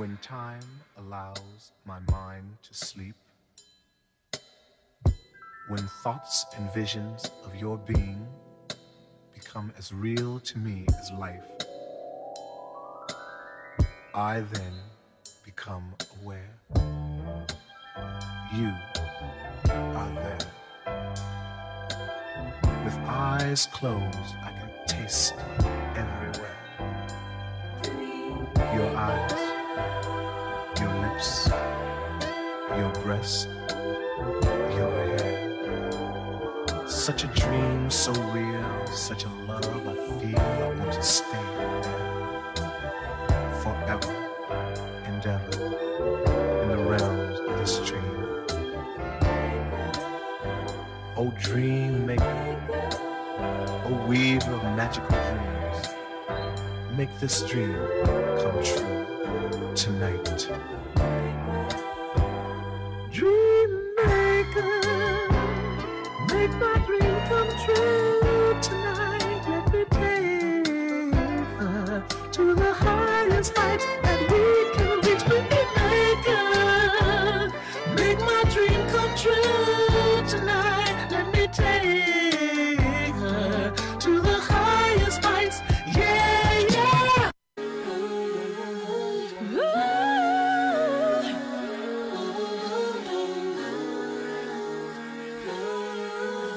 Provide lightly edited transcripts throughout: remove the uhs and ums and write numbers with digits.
When time allows my mind to sleep, when thoughts and visions of your being become as real to me as life, I then become aware. You are there. With eyes closed, I can taste everywhere. Your eyes, your lips, your breast, your hair. Such a dream, so real, such a love I feel. I want to stay there forever and ever in the realms of this dream. Oh, dream maker, oh, weaver of magical dreams, make this dream come true tonight. Dream maker, make my dream come true tonight. Let me take her to the highest heights that we can reach. Dream maker, make my dream come true tonight. Let me take her to the highest heights. Yeah, yeah.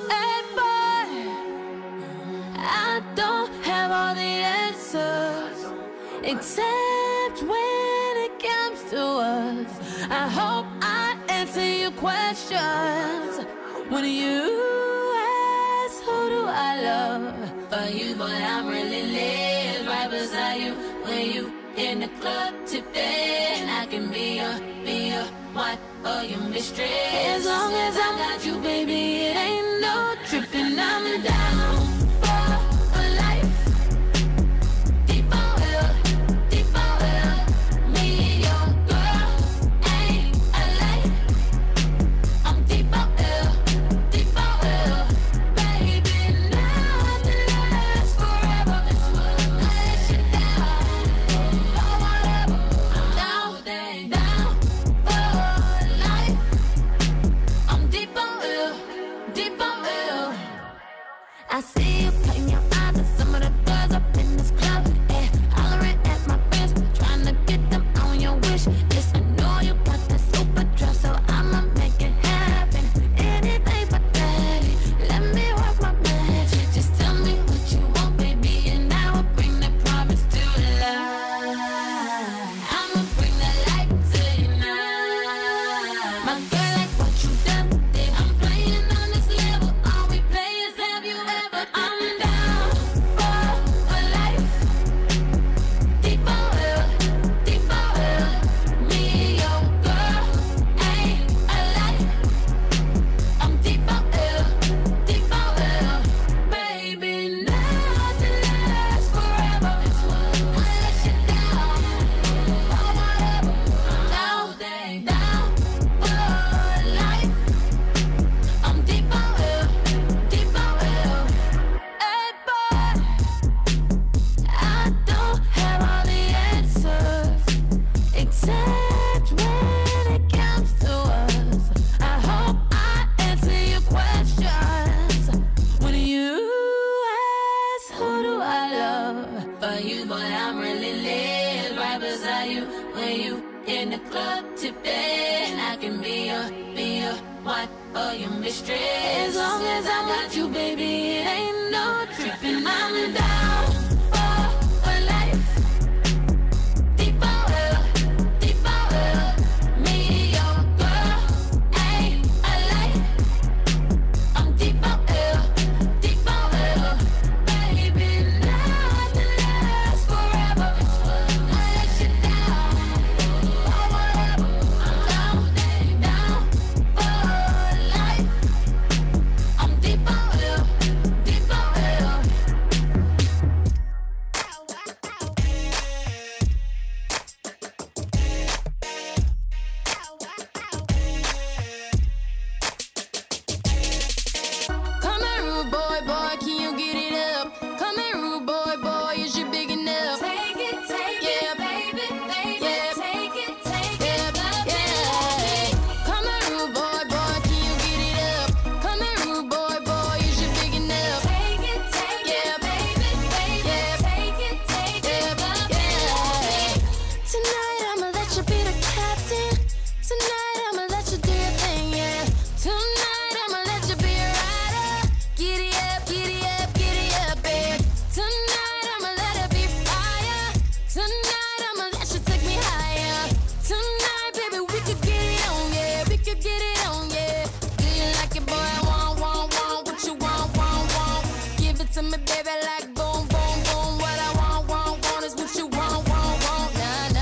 Hey boy, I don't have all the answers, except when it comes to us. I hope I answer your questions when you ask, who do I love? For you, boy, I'm really lit, right beside you. When you in the club tipping, I can be your wife or your mistress. As long as I got you, baby, it ain't no tripping. I'm down for life. Deep on will, me, your girl, ain't alike. I'm deep on will, baby, nothing lasts forever. I let you down, oh whatever. I'm down for life. I'm deep on will. I see you putting your eyes on some of the girls up in this club, yeah, hollering at my friends, trying to get them on your wish list. I know you got that super dress, so I'ma make it happen. Anything but that. Let me work my magic. Just tell me what you want, baby, and I will bring that promise to life. I'ma bring the light to you now. My girl, like what you done. I'm playing on this level. All we play is have you ever. I'm down for life. Deep on will, me, your girl, ain't alike. I'm deep on will, baby, nothing lasts forever. I let you down, oh whatever. I'm down for life. I'm deep on will. Hey boy, I don't have all the answers, except when it comes to us. I hope I answer your questions when you ask, who do I love? For you, boy, I'm really lit, right beside you. When you in the club tipping, I can be your wife or your mistress. As long as I got you, baby, it ain't no tripping. I'm down for life. Deep on will, me, your girl, ain't alike. I'm deep on will, baby, nothing lasts forever. I let you down, oh whatever. I'm down for life. I'm deep on will. to me, baby, like boom, boom, boom. What I want is what you want, nah, nah.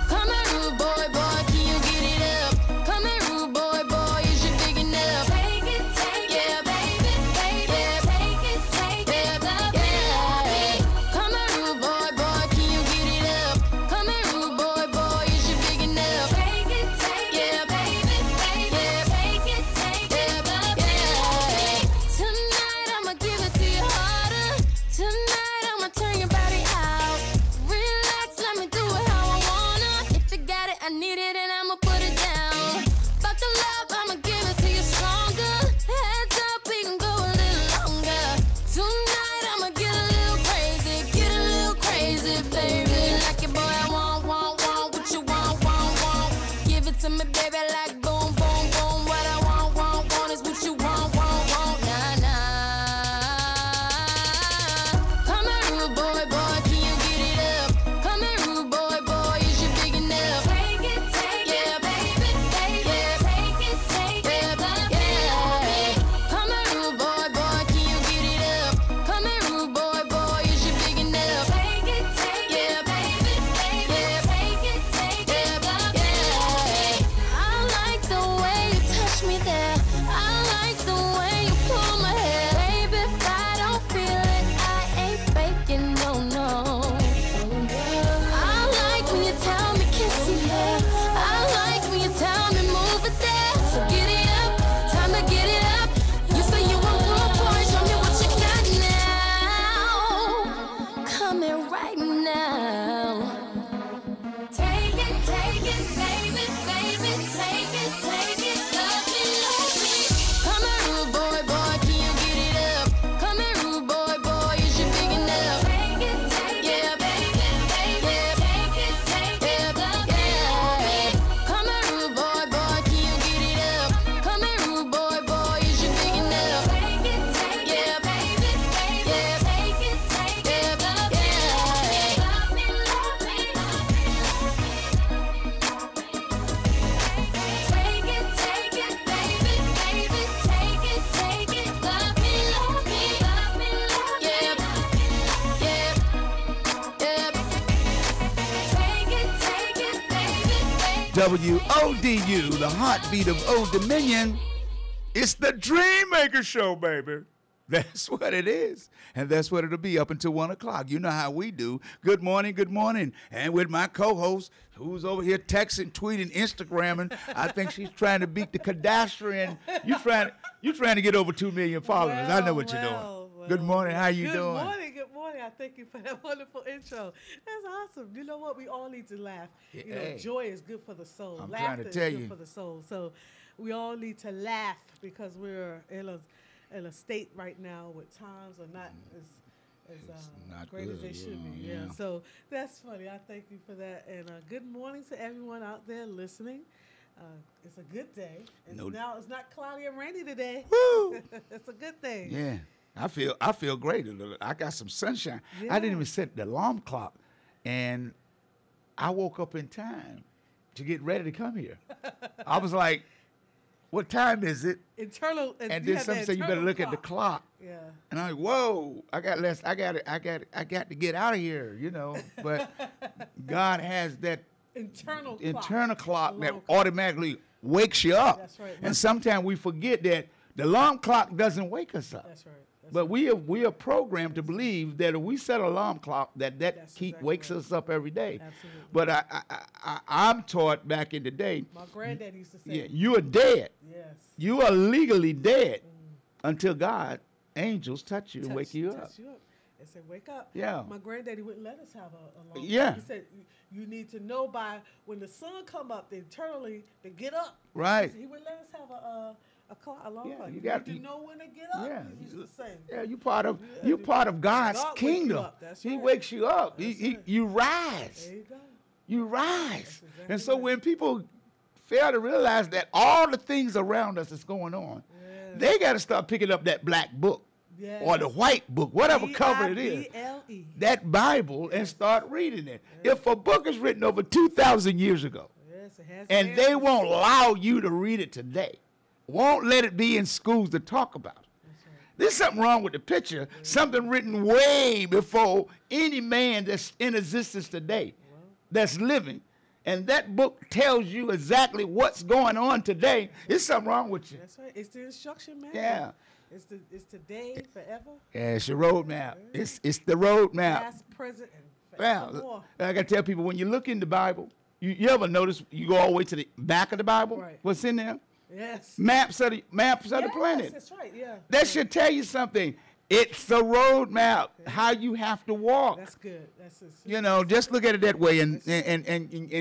Come here, rude boy, can you get it up? Come here, rude boy, is you big enough? Take it, yeah, baby, yeah, take it, yeah, yeah. Come here, rude boy, can you get it up? Come here, rude boy, is you big enough? Take it, yeah, baby, yeah, take it, yeah, yeah. Tonight I'ma give it to you harder. Tonight I'ma turn your body out. Relax, let me do it how I wanna. If you got it, I need it, and I'ma put it down. Buckle up, I'ma give it to you stronger. Heads up, we can go a little longer. Tonight I'ma get a little crazy, baby. Like it, boy, I want what you want. Give it to me, baby, like boom, boom, boom. What I want is what you want, nah, nah. Come here, rude boy, can you get it up? Come here, rude boy, is you big enough? Take it, yeah, baby, yeah, take it, yeah, yeah. Come here, rude boy, can you get it up? Come here, rude boy, is you big enough? Take it, yeah, baby, yeah, take it, yeah, yeah. I like the way you touch me there. I like the way you pull my hair. Baby, if I don't feel it, I ain't faking, no. I like when you tell me kiss me there. I like when you tell me move it there. So get it up, time to get it up. You say you want more boy, show me what you got now. Come here right now. Take it, baby, take it, love me. Come here, rude boy, can you get it up? Come here, rude boy, is you big enough? Take it, yeah, baby, yeah, take it, yeah, yeah. Come here, rude boy, can you get it up? Come here, rude boy, is you big enough? Take it, yeah, baby, yeah, take it, yeah, yeah. Love me. Take it, baby, take it, love me, yeah, yeah. Take it, baby. WODU, the heartbeat of Old Dominion. It's the Dreammaker Show, baby. That's what it is. And that's what it'll be up until 1 o'clock. You know how we do. Good morning. And with my co-host, who's over here texting, tweeting, Instagramming. I think she's trying to beat the Kardashian. You trying to get over 2 million followers. I know what you're doing. Good morning. How you doing? Good morning. I thank you for that wonderful intro. That's awesome. You know what? We all need to laugh. Yeah, you know, hey. Joy is good for the soul. I'm Laughter trying to tell is good you. for the soul. So we all need to laugh because we're in a state right now where times are not as not great as good, they should be. yeah. So that's funny. I thank you for that. And good morning to everyone out there listening. It's a good day. Now it's not cloudy and rainy today. Woo! It's a good thing. Yeah. I feel great. I got some sunshine. Yeah. I didn't even set the alarm clock, and I woke up in time to get ready to come here. I was like, "What time is it?" Internal. And then some say you better look at the clock. Yeah. And I'm like, "Whoa! I got to get out of here," you know. But God has that Internal clock that automatically wakes you up. That's right. And sometimes we forget that the alarm clock doesn't wake us up. That's right. But we are programmed to believe that if we set an alarm clock, that wakes us up every day. Absolutely. But I'm taught back in the day. My granddad used to say, Yeah, you are dead. Yes. You are legally dead until God, angels touch you and wake you up. They said, wake up. Yeah. My granddaddy wouldn't let us have a alarm. Yeah. He said, you need to know by when the sun come up internally to get up. Right. He wouldn't let us have a alarm Yeah, clock. you You got need to- to know when to get up. Yeah. He used to say. Yeah, you part of God's God wake kingdom. you up. That's He right. wakes you up. That's right. You rise. There you go. You rise. exactly And so right. when people fail to realize that all the things around us is going on, Yes. they got to start picking up that black book Yes. or the white book, whatever cover it is, B-I-B-L-E. that Bible, and start reading it. If a book is written over 2,000 years ago, Yes, it has and they answers. won't allow you to read it today, won't let it be in schools to talk about it, That's There's something wrong with the picture, something written way before any man that's in existence today, that's living. And that book tells you exactly what's going on today. There's something wrong with you. That's right. It's the instruction manual. Yeah. It's today, forever. Yeah, it's your roadmap. It's the roadmap. Past, present, and forever more. I got to tell people, when you look in the Bible, you ever notice you go all the way to the back of the Bible? Right. What's in there? Yes. Maps of the planet. That's right, yeah. That should tell you something. It's the roadmap, how you have to walk. That's good. That's You know, just look at it that way and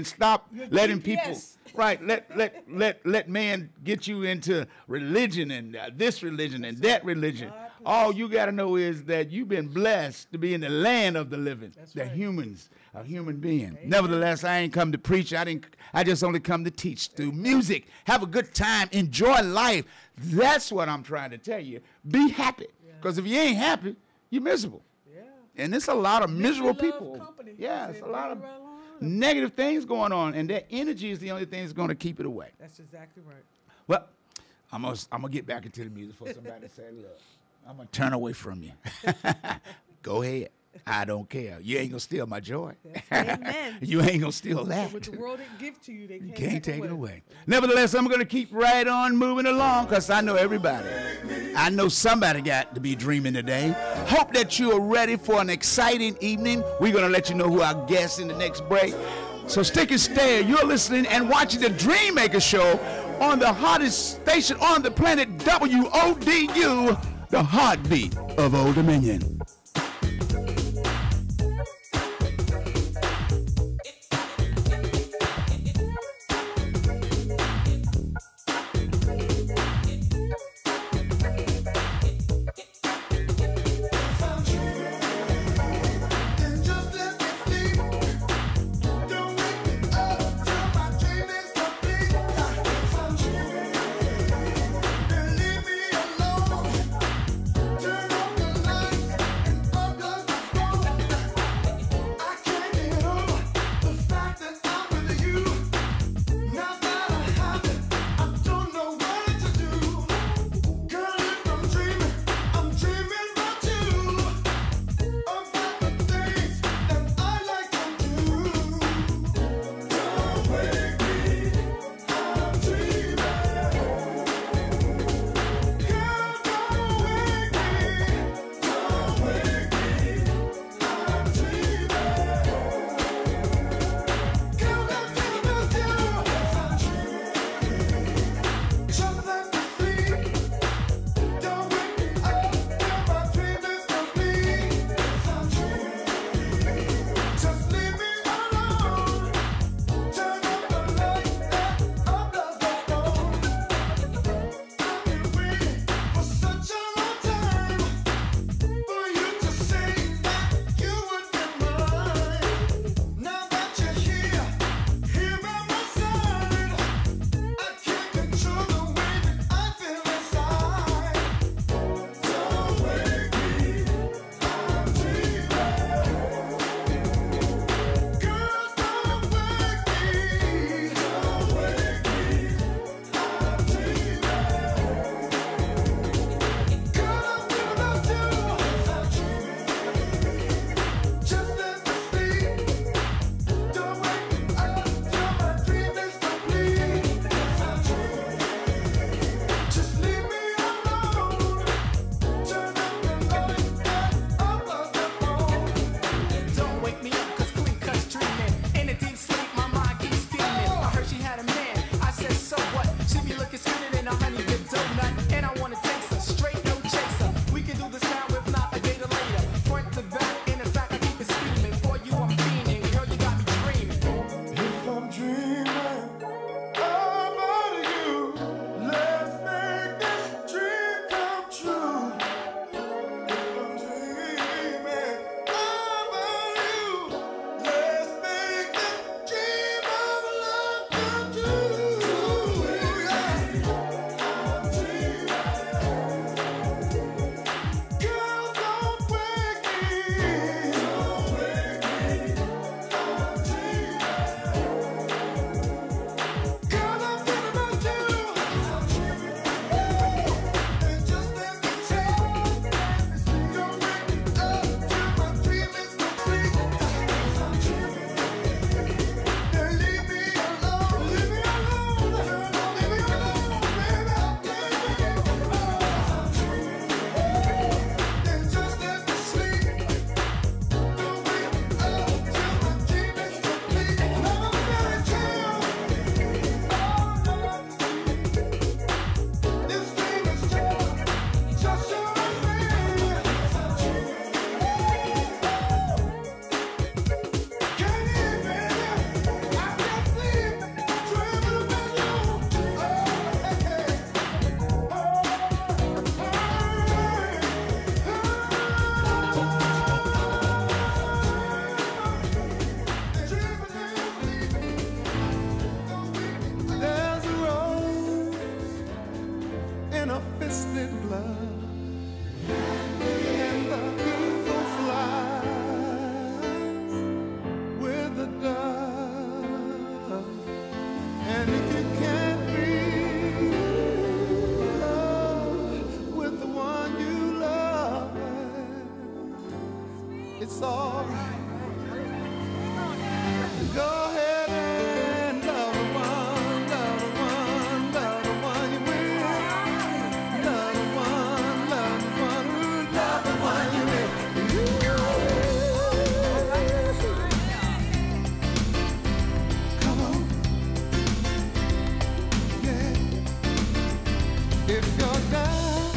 stop letting people, right, let man get you into religion and this religion and that religion. All you got to know is that you've been blessed to be in the land of the living, the humans, a human being. Amen. Nevertheless, I ain't come to preach. I just only come to teach through music. Have a good time. Enjoy life. That's what I'm trying to tell you. Be happy. Because if you ain't happy, you're miserable. Yeah. And there's a lot of miserable people. Company. Yeah, it's a lot of negative things going on. And that energy is the only thing that's going to keep it away. That's exactly right. Well, I'm gonna get back into the music for somebody to say, look, I'm going to turn away from you. Go ahead. I don't care. You ain't going to steal my joy. Amen. You ain't going to steal that. What the world didn't give to you, they can't take it away. Nevertheless, I'm going to keep right on moving along because I know everybody. I know somebody got to be dreaming today. Hope that you are ready for an exciting evening. We're going to let you know who our guests in the next break. So stick and stay. You're listening and watching the Dream Maker Show on the hottest station on the planet, WODU, the heartbeat of Old Dominion. Leave me alone. Turn on the lights. it's all right. Go ahead and love the one, love the one, love the one you with. Love the one, love the one, love the one you with. Come on. Yeah. If you're down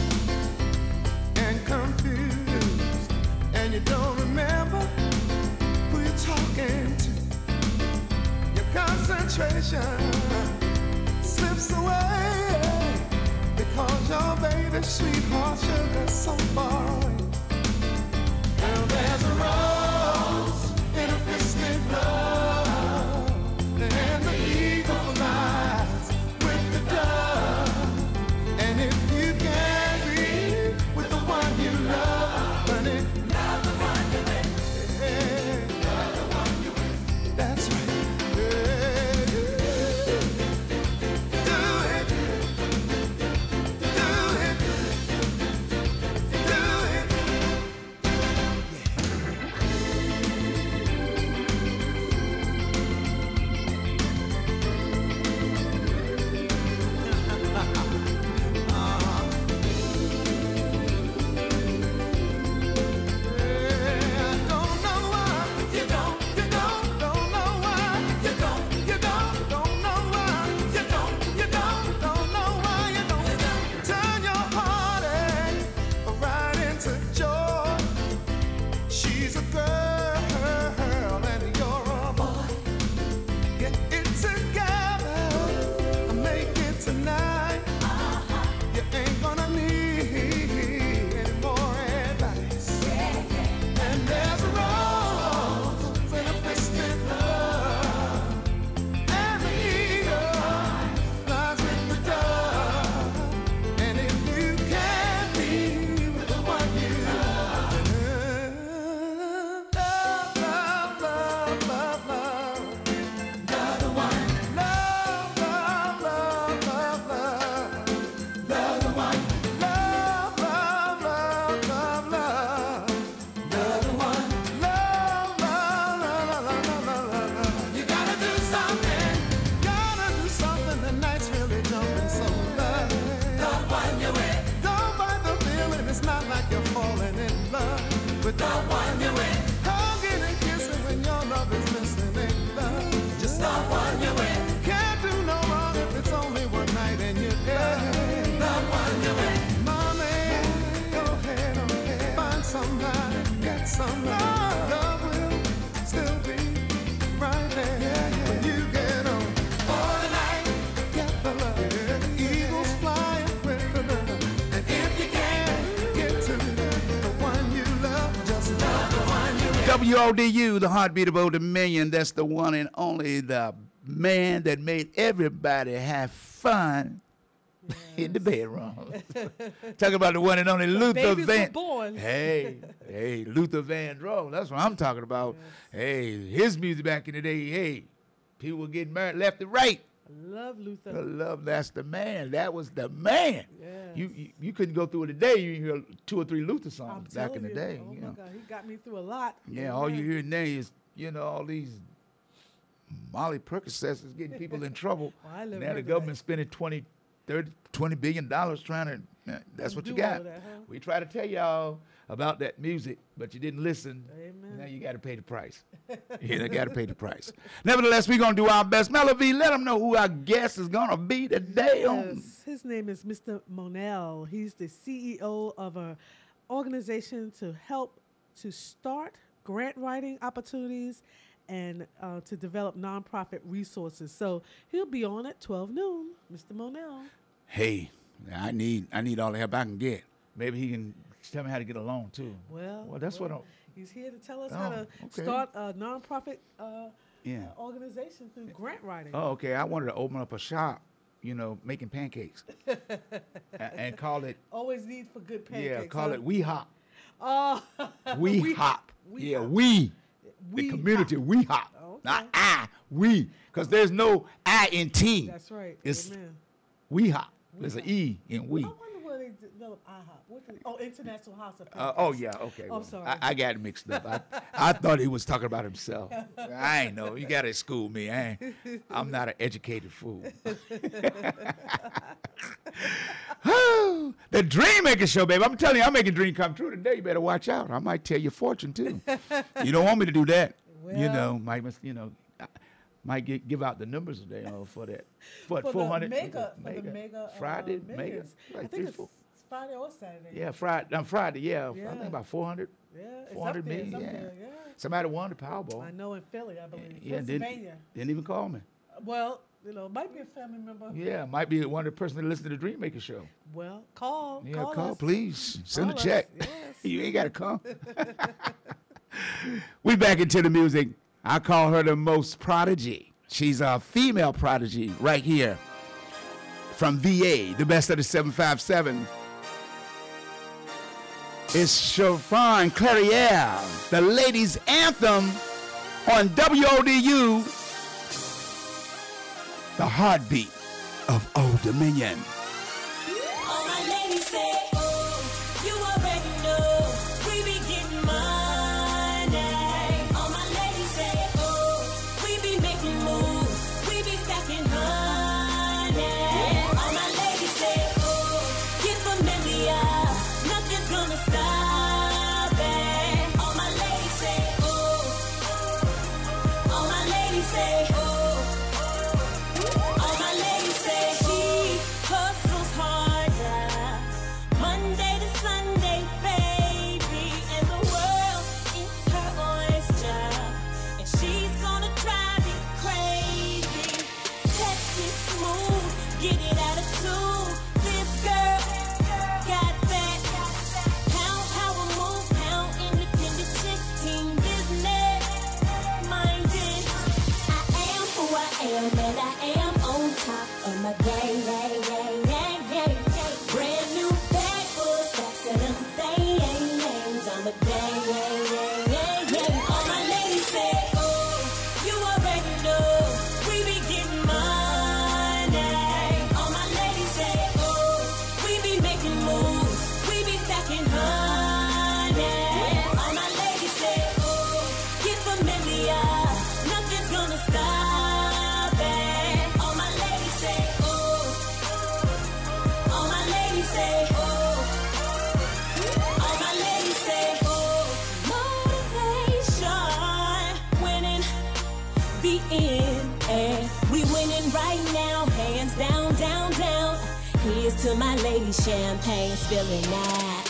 and confused and you don't remember who you're talking to, your concentration slips away because your baby sweetheart sugar so far away. Well, there's a rose in a fisted glove, and the eagle flies with the dove. And if you can't be with the one you love, honey, love the one you with. Yeah. Love the one you with. That's right. Yeah. Do it. Do it. Do it. She's a girl and you're a boy. Get it together, make it tonight. You ain't gonna need any more advice. And there's a rose in a fisted love, and the eagle flies with the dove. And if you can't be with the one you love, love, love, love, love, love, love the one. Love, love, love, love, love, love the one. Love, love, love, love, love, love the one. Love, love, love, love, love, love, love. You gotta do something. The night's really jumping, so love the one you're with. Don't fight the feeling. It's not like you're falling in love with the one you're with. Hugging and kissing when your love is missing in love. Just the one you're with. Can't do no wrong if it's only one night and you're love the one you're with. Mommy, go ahead, find somebody, get some love. Love will still be right there when you get home. For the night, get the love. Eagles flying with the love. And if you can't get to the one you love, just love the one you love. WODU, the heartbeat of Old Dominion. That's the one and only the man that made everybody have fun in the bedroom. Talking about the one and only Luther babies were Van. born. Hey, Luther Vandross. That's what I'm talking about. Hey, his music back in the day. Hey, people were getting married left and right. I love Luther. I love that's the man. That was the man. Yes. You couldn't go through it a day. You hear 2 or 3 Luther I'm songs back in telling the you. day. Oh you my know. God, he got me through a lot. Yeah, all you hear now is, all these Molly Percocets is getting people in trouble. Well, I live Now the heard government's spending $20 billion trying to, that's what you Do all got. that, huh? We try to tell y'all about that music, but you didn't listen. Amen. Now you got to pay the price. You got to pay the price. Nevertheless, we're going to do our best. Melody, let them know who our guest is going to be today. Yes, his name is Mr. Monell. He's the CEO of an organization to help to start grant writing opportunities and to develop nonprofit resources. So he'll be on at 12 noon, Mr. Monell. Hey, I need all the help I can get. Maybe he can tell me how to get a loan too. Well, that's what he's here to tell us how to okay. start a nonprofit Yeah. organization through grant writing. Oh, okay. I wanted to open up a shop, making pancakes, and call it. Always need for good pancakes. Yeah, call it We Hop. Oh, We Hop. We Yeah, Hop. we. We The community. Hop. We Hop. Okay. Not I. We. Because there's no I in team. That's right. It's Amen. We Hop. There's an E in we. I wonder where they developed IHOP? What is, International House of Oh, yeah, okay. Oh, Well, sorry. I got it mixed up. I thought he was talking about himself. I ain't know. You got to school me. I'm not an educated fool. The Dream Maker Show, baby. I'm telling you, I'm making dream come true today. You better watch out. I might tell your fortune, too. You don't want me to do that. Well, Might give out the numbers today for that. For the 400. mega Friday, mega. millions. Like I think it's 4. Friday or Saturday. Yeah, Friday, yeah. I Yeah. think about 400. Yeah, it's 400 up there, million, it's up yeah. there, yeah. Somebody won the Powerball. I know in Philly, I believe. Yeah, Pennsylvania. didn't even call me. Well, might be a family member. Yeah, might be one of the person that listen to the Dream Maker Show. Well, call. Yeah, call us. please. Send Call a check. us, yes. You ain't got to come. We back into the music. I call her the most prodigy. She's a female prodigy right here from VA, the best of the 757. It's Chiffon Clairiere, the ladies' anthem on WODU, the heartbeat of Old Dominion. All my ladies say, oh, you already know, we be getting money. All my ladies say, oh, we be making moves, we be stacking honey. All my ladies say, oh, get familiar, nothing's gonna stop it. All my ladies say, oh, all my ladies say, oh. All my ladies say she hustles harder, Monday to Sunday, baby, and the world is her oyster, and she's gonna drive you crazy. Sexy, smooth, get it out of tune. This girl got that power move, pound independent chicks, team business minded. I am who I am, and I am on top of my game. Brand new bag full of stacks of them things. I'm a gang. All my ladies say, oh, you already know, we be getting money. All my ladies say, oh, we be making moves, we be stacking honey. All my ladies say, oh, get familiar, nothing's gonna stop it. All my ladies say, oh, all my ladies say, oh, all my ladies say, oh, motivation, winning the end, and we winning right now, hands down, down, down. Here's to my lady, champagne spilling out,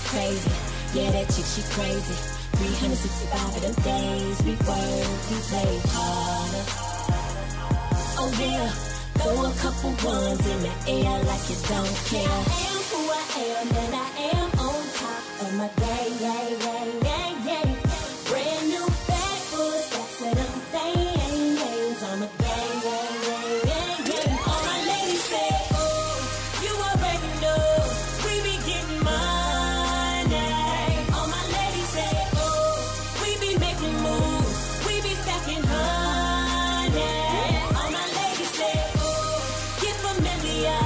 crazy, yeah, that chick, she crazy. 365 of them days, we work, we play harder. Oh yeah, throw a couple ones in the air like you don't care. I am who I am, and I am on top of my game. Brand new bag full of stacks of them things. I'm a gang. All my ladies say, oh, you already know, we be getting money. All my ladies say, oh, we be making moves, we be stacking honey. All my ladies say, oh, get familiar,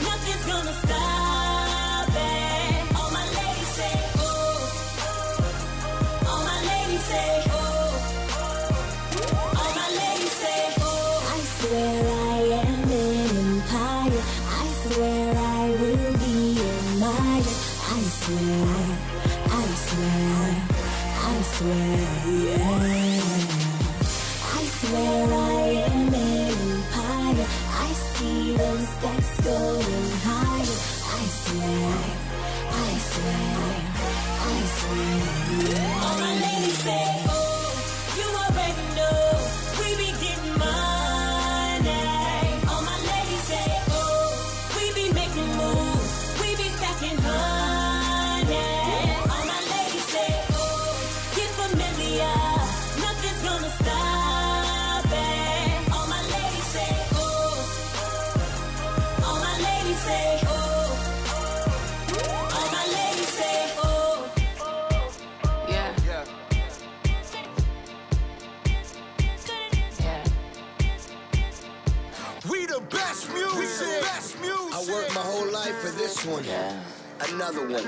nothing's gonna stop it. All my ladies say, oh, all my ladies say, oh, all my ladies say, oh. I swear I am an empire, I swear I will be admired. I swear, yeah. I swear I am an empire, I see them stacks going higher. I swear, yeah. All my ladies say, oh, you already know, we be getting money. All my ladies say, oh, we be making moves, we be stacking honey. All my ladies say, oh, get familiar, nothing's gonna stop it. All my ladies say, oh, all my ladies say, oh, all my ladies say, oh. Another one.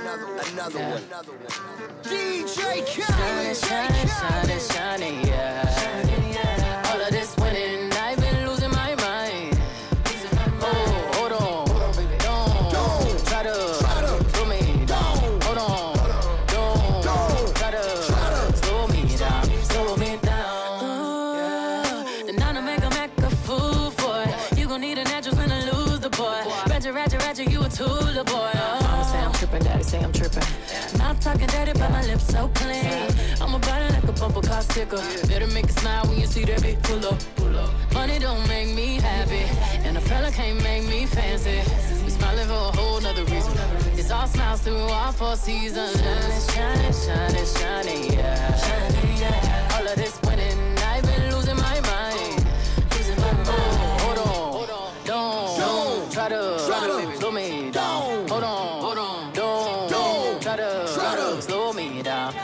DJ Shining, shining, shining, shining, yeah. All of this winning, I've been losing my mind. Oh, hold on, don't try to slow me down. Hold on, don't try to slow me down. The nine to make a fool for it. You gon' need a natural when to lose the boy. Ratchet, you a tool, boy. Mama say I'm trippin', daddy say I'm trippin'. Not talking dirty, but my lips so clean. I'm about it like a bumper car sticker. Better make it smile when you see that big pull up. Money don't make me happy, and a fella can't make me fancy. We smiling for a whole nother reason. It's all smiles through all 4 seasons. Shining, shining, shining, yeah. All of this winning, I've been losing my mind. Hold on, don't try to slow me down. Hold on, don't try to slow me down.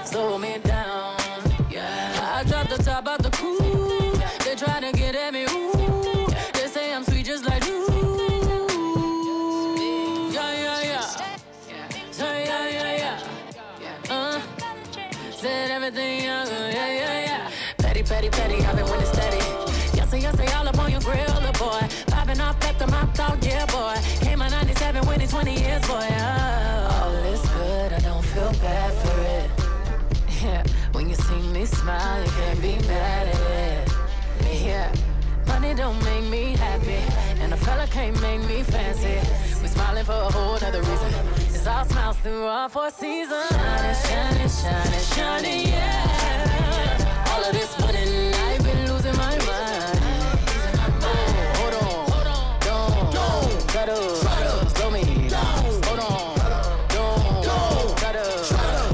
Yeah, I dropped the top out the coupe. They try to get at me, ooh. They say I'm sweet just like you. Yeah. Said everything young, yeah. Petty, I've been winning steady. Yes, all up on your grill, boy. Popping off at the mouth talk, yeah, boy. Came on 97, winning 20 years, boy. All is good, I don't feel bad for it. Yeah, when you see me smile, you can't be mad at it. Yeah, money don't make me happy, and a fella can't make me fancy. We smiling for a whole nother reason. It's all smiles through all 4 seasons. Shining, yeah. All of this winning, I've been losing my mind. Hold on, don't try to slow me down. Hold on, don't try to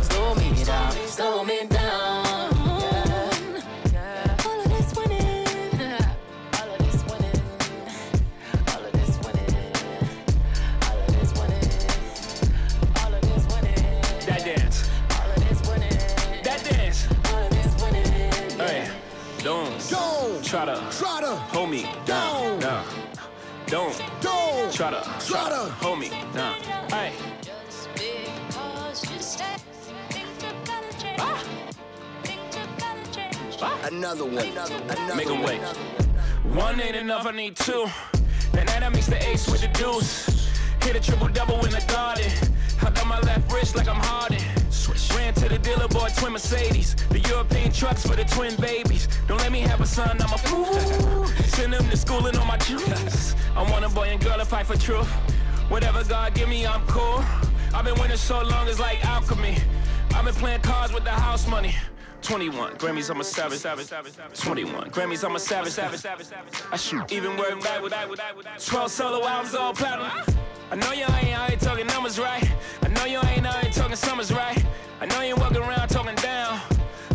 slow me down. Yeah. All of this winning, all of this winning, all of this winning, all of this winning, all of this winning. That dance. All of this winning. That dance. All of this winning. Hey, don't try to hold me down. Nah. Don't try to hold me down. Hey. Another one. Make 'em wait. One ain't enough, I need 2. That night I mix the ace with the deuce. Hit a triple-double in the garden. Hopped on my left wrist like I'm Harden. Ran to the dealer, bought twin Mercedes. The European trucks for the twin babies. Don't let me have a son, I'm a fool. Send them to school and on my juice. I want a boy and girl to fight for truth. Whatever God give me, I'm cool. I've been winning so long, it's like alchemy. I've been playing cards with the house money. 21 Grammys, I'm a savage. 21 Grammys, I'm a savage. I shoot even word back with 12 solo albums, all platinum. I know you ain't out here talking numbers right. I know you ain't out here talking summers right. I know you ain't walking around talking down,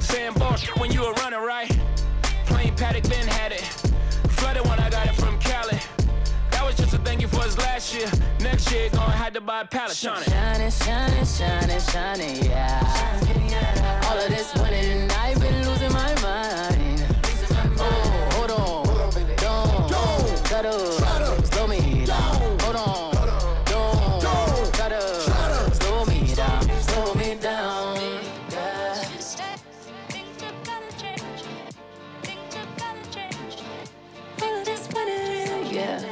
saying bullshit when you were running right. Plain Paddock, Ben had it. Flooded when I got it from Cali. That was just a thank you for his last year. Next year, gonna have to buy a pallet. Shining, yeah. All of this winning, I've been losing my mind. Oh, hold on, don't try to slow me down. Hold on, don't try to slow me down. Yeah. All of this winning, yeah.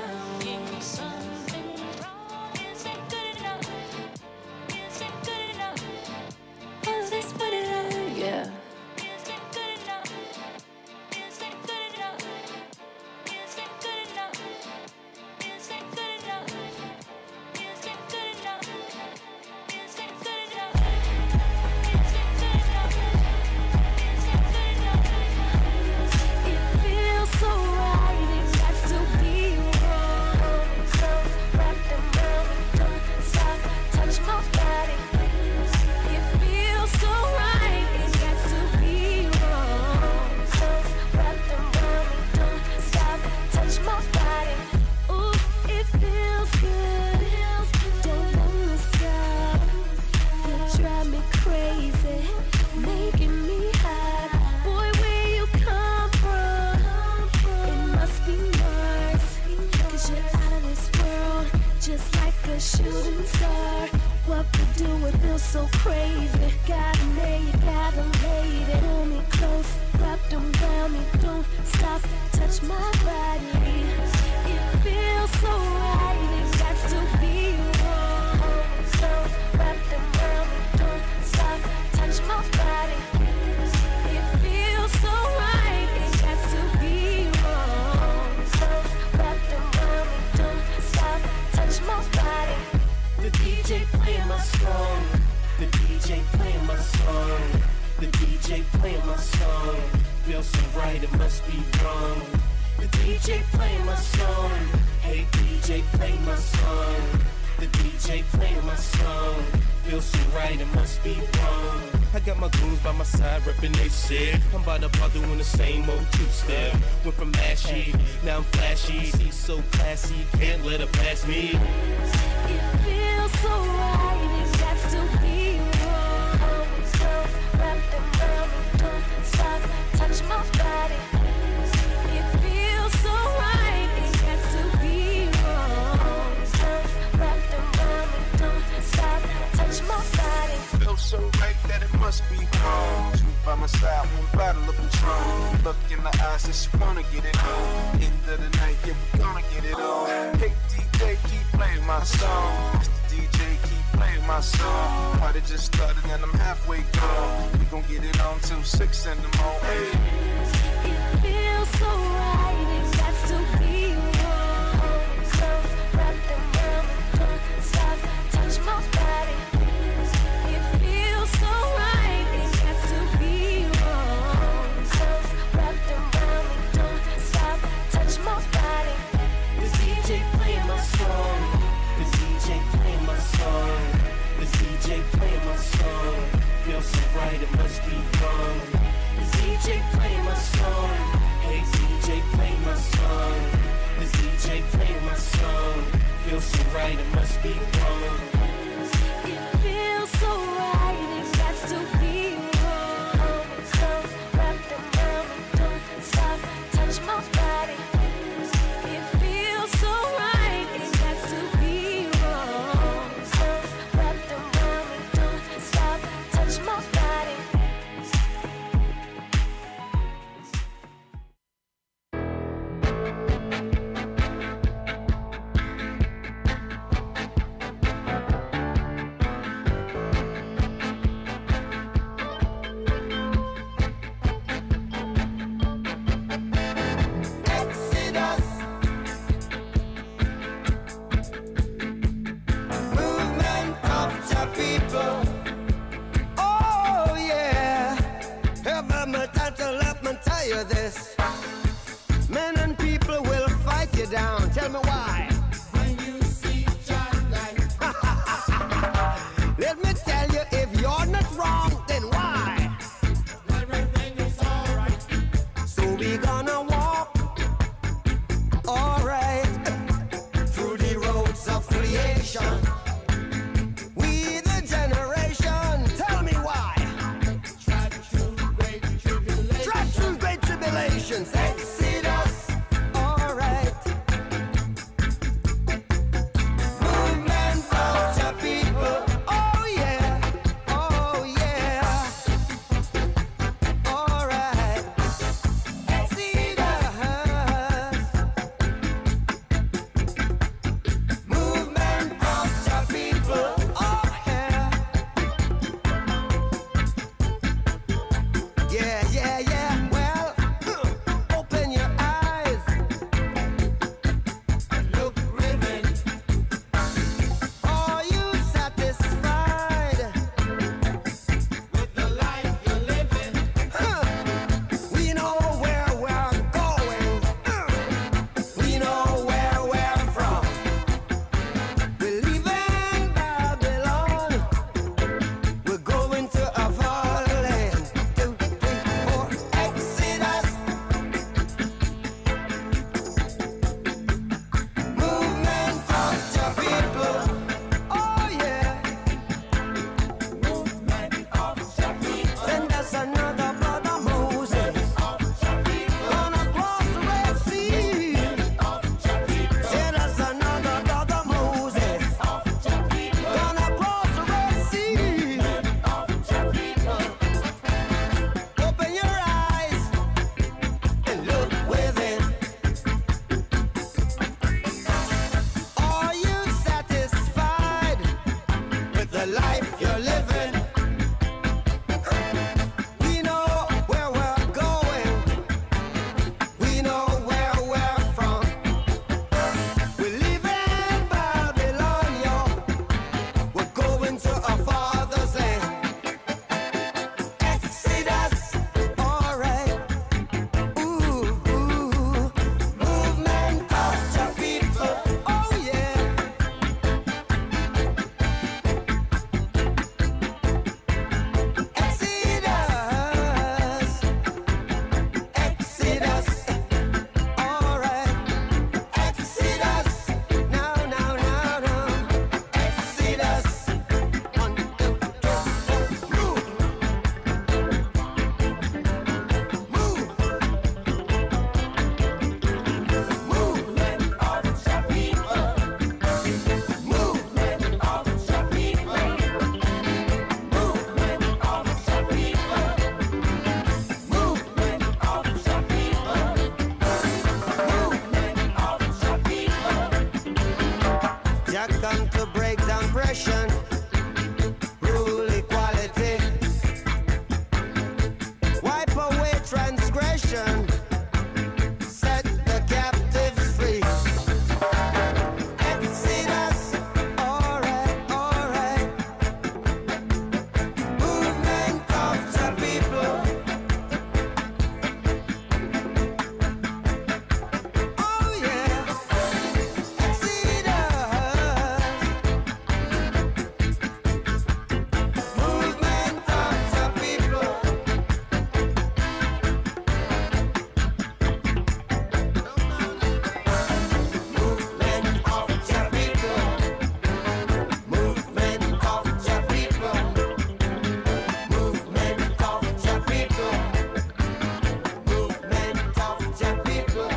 don't stop, touch my body. It feels so right, it got to be wrong. Close, wrap them around me, don't stop, touch my body. It feels so right, it got to be wrong. Close, wrap them around me, don't stop, touch my body. The DJ playing my song. The DJ playing my song. The DJ playing my song. Feels so right, it must be wrong. The DJ playing my song. Hey DJ, play my song. The DJ playing my song. Feels so right, it must be wrong. I got my goons by my side, reppin' they shit. I'm about to pop doing the same old two-step. Went from ashy, now I'm flashy. She's so classy, can't let her pass me. It feels so right, it got to be wrong. Close, wrap them around me, don't stop, touch my body. It feels so right, it got to be wrong. Close, wrap them around me, don't stop, touch my body. Feels so right that it must be wrong. Two by my side, one bottle of Patron. Look in the eyes, just wanna get it on. End of the night, yeah, we gonna get it on. Hey DJ, keep playing my song. Mr. DJ, keep playing my song. Party just started and I'm halfway gone. We gon' get it on till 6 in the morning. It feels so right, it got to be wrong. Close, wrap them around me, don't stop, touch my body. It feels so right, it got to be wrong. Close, wrap them around me, don't stop, touch my body. The DJ playing my song. The DJ playing my song. The DJ playing my song. Feels so right, it must be wrong. The DJ playing my song. Hey DJ, play my song. The DJ playing my song. Feels so right, it must be wrong. It feels so right, it got to be wrong. Close, wrap them around me, don't stop, touch my body. It feels so right, it got to be wrong. Close, wrap them around me, don't stop, touch my body. Movement of the people. Oh yeah. Have my time to let me tell you this. Men and people will fight you down. Tell me why. When you see John like. Let me tell you, if you're not wrong, then why? Everything is alright. So we gonna walk, alright, through the roads of creation. We the generation, tell me why. Trap through great tribulation. we're living. We know where we're going. We know where we're from. We live in Babylon, yo. We're going to our father's land. Exodus, all right. Ooh, ooh. Movement of the people, oh yeah. Exodus, Exodus, all right. Exodus, now, now, now, now. Exodus, 1, 2, 3, 4, move. Move. Movement of the people. Movement of the people. Movement of the people. Movement of the people. Movement of the people. Jack come to break down oppression, rule equality, wipe away transgression, set the captives free. Exodus, all right, all right. Movement of the people. Oh yeah. Exodus. Movement of the people. Movement of the people. Movement of the people. Movement of the people. Movement of the people.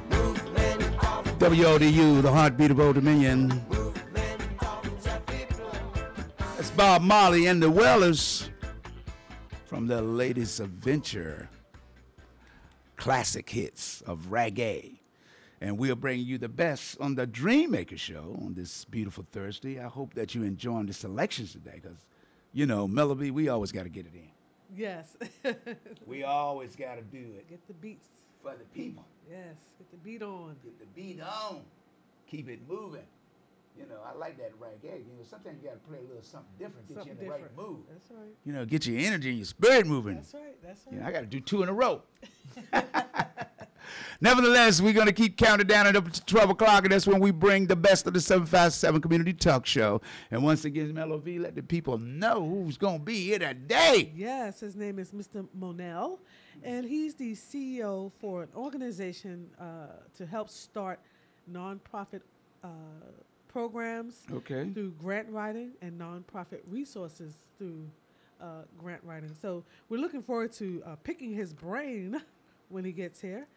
Movement of WODU, the heartbeat of Old Dominion. movement of the people. That's Bob Marley and the Wellers from their latest adventure, classic hits of reggae. And we'll bring you the best on the Dreammaker Show on this beautiful Thursday. I hope that you're enjoying the selections today because, you know, Melody, we always got to get it in. Yes. We always got to do it Get the beats. for the people. Yes. Get the beat on. Get the beat on. Keep it moving. You know, I like that reggae. You know, sometimes you got to play a little something different, get Something you in the different. right mood. That's right. You know, get your energy and your spirit moving. That's right. That's right. You know, I got to do 2 in a row. Nevertheless, we're going to keep counting down and up to 12 o'clock, and that's when we bring the best of the 757 Community Talk Show. And once again, Mello V, let the people know who's going to be here today. Yes, his name is Mr. Monell, and he's the CEO for an organization to help start nonprofit programs Okay. through grant writing and nonprofit resources through grant writing. So we're looking forward to picking his brain when he gets here.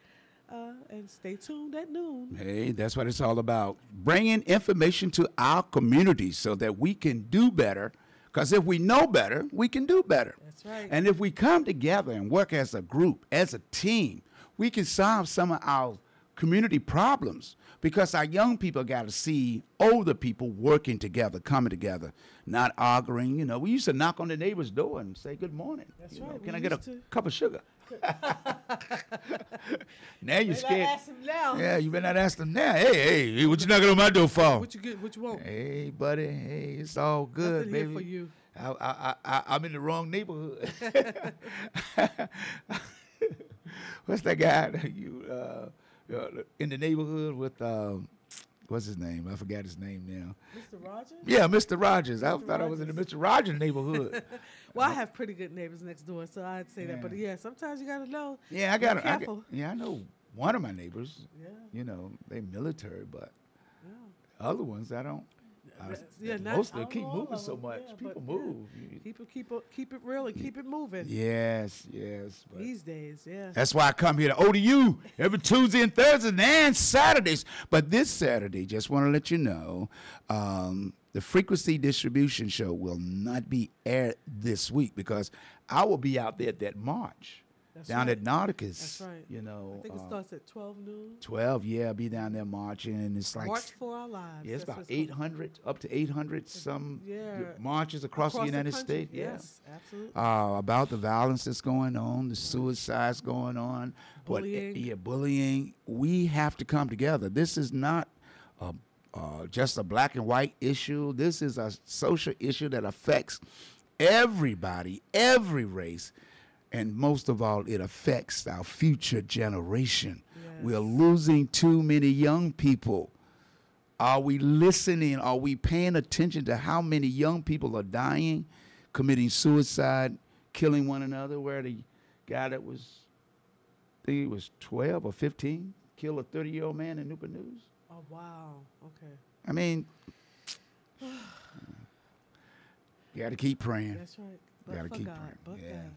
And stay tuned at noon. Hey, that's what it's all about. Bringing information to our community so that we can do better. Because if we know better, we can do better. That's right. And if we come together and work as a group, as a team, we can solve some of our community problems. Because our young people got to see older people working together, coming together, not arguing. You know, we used to knock on the neighbor's door and say, good morning. That's You know, right. Can We I get a used to. cup of sugar? Now you're Better scared. ask him now. Yeah, you better not ask them now. Hey, what you knocking on my door for? What you get? What you want? Hey, buddy. Hey, it's all good, Nothing baby. here for you. I'm in the wrong neighborhood. What's that guy that you in the neighborhood with? What's his name? I forgot his name now. Mr. Rogers? Yeah, Mr. Rogers. I Mr. thought I was in the Rogers. Mr. Rogers neighborhood. Well, I have pretty good neighbors next door, so I'd say that. But yeah, sometimes you gotta know. Yeah, I Be got. careful. Yeah, I know one of my neighbors. Yeah. You know, they military, but Yeah. other ones I don't. Yeah, not- most of I them don't keep know all moving of so them, much. yeah, People but, yeah. move. Keep it real and keep it moving. Yes, yes. But These days, yeah. that's why I come here to ODU every Tuesday and Thursdays and Saturdays. But this Saturday, just want to let you know, the frequency distribution show will not be aired this week because I will be out there at that march. down right. at Nauticus. That's right. You know, I think it starts at 12 noon. 12. Yeah, I'll be down there marching, and it's like March for Our Lives. yeah, it's That's about what it's called. 800, up to 800 some Yeah. marches across the United country. States. Yeah. Yes, absolutely. About the violence that's going on, the suicides going on, Bullying. bullying. We have to come together. This is not just a black and white issue. This is a social issue that affects everybody, every race, and most of all, it affects our future generation. Yes. We are losing too many young people. Are we listening? Are we paying attention to how many young people are dying, committing suicide, killing one another? Where the guy that was, I think he was 12 or 15, killed a 30-year-old man in Newport News? Oh, wow. Okay. I mean, you got to keep praying. That's right. Gotta But for keep God. praying. But Yeah. God.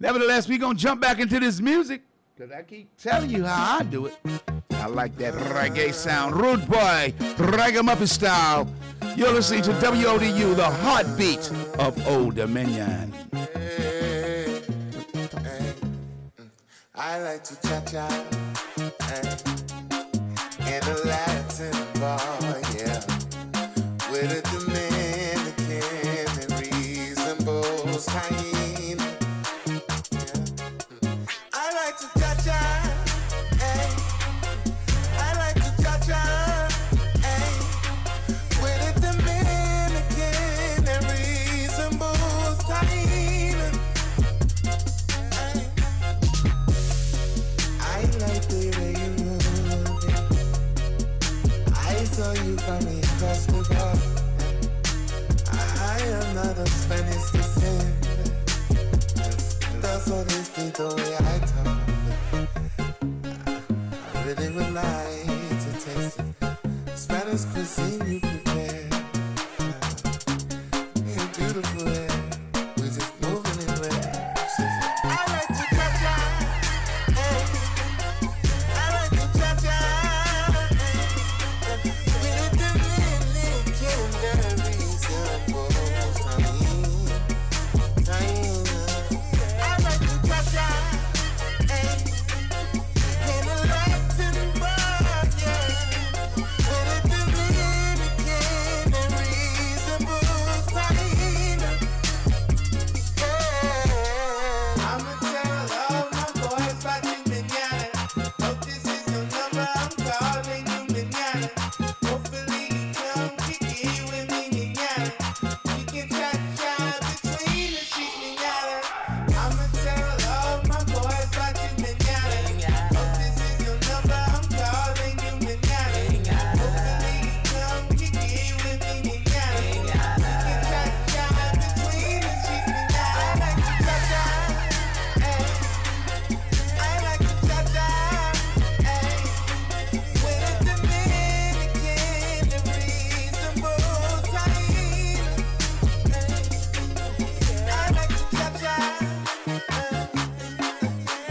Nevertheless, we're going to jump back into this music because I keep telling you how I do it. I like that reggae sound. Rude boy, ragamuffin style. You're listening to WODU, the heartbeat of Old Dominion. I like to cha-cha in a Latin bar, yeah, with a Dominican and reasonable time. I like to cha-cha, I like to cha-cha, with a Dominican and reasonable time. I like the way you move it. I saw you coming across the bar. I am not of Spanish descent. That's all this is the way I talk. I really would like to taste it. Spanish cuisine you prepare. You're beautiful. We just moving in red. I like to cha-cha. I like to cha-cha. With a Dominican reasonable time. I like to cha-cha. In a Latin bar, yeah. With a Dominican reasonable time. I'ma tell all my boys about you, manana. Hope this is your number, I'm calling you, manana. Hopefully you come kick it with me, manana. We can cha-cha between the sheets, manana. I'ma tell all my boys about you, manana. Hope this is your number, I'm calling you, manana. Hopefully you come kick it with me, manana. We can cha-cha between the sheets, manana. I like to cha-cha, with a Dominican and reasonable time. I like to cha-cha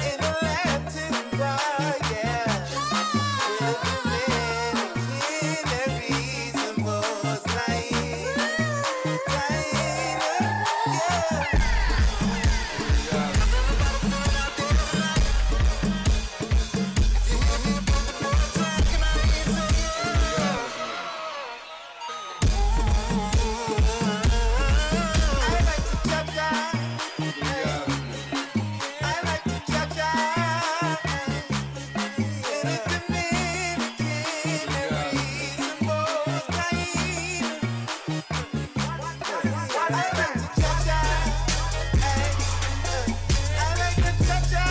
in a Latin bar, yeah, with a Dominican and reasonable time. I like to cha-cha. I like to cha-cha. In a Dominican and reasonable time. I like to cha-cha. I like to cha-cha.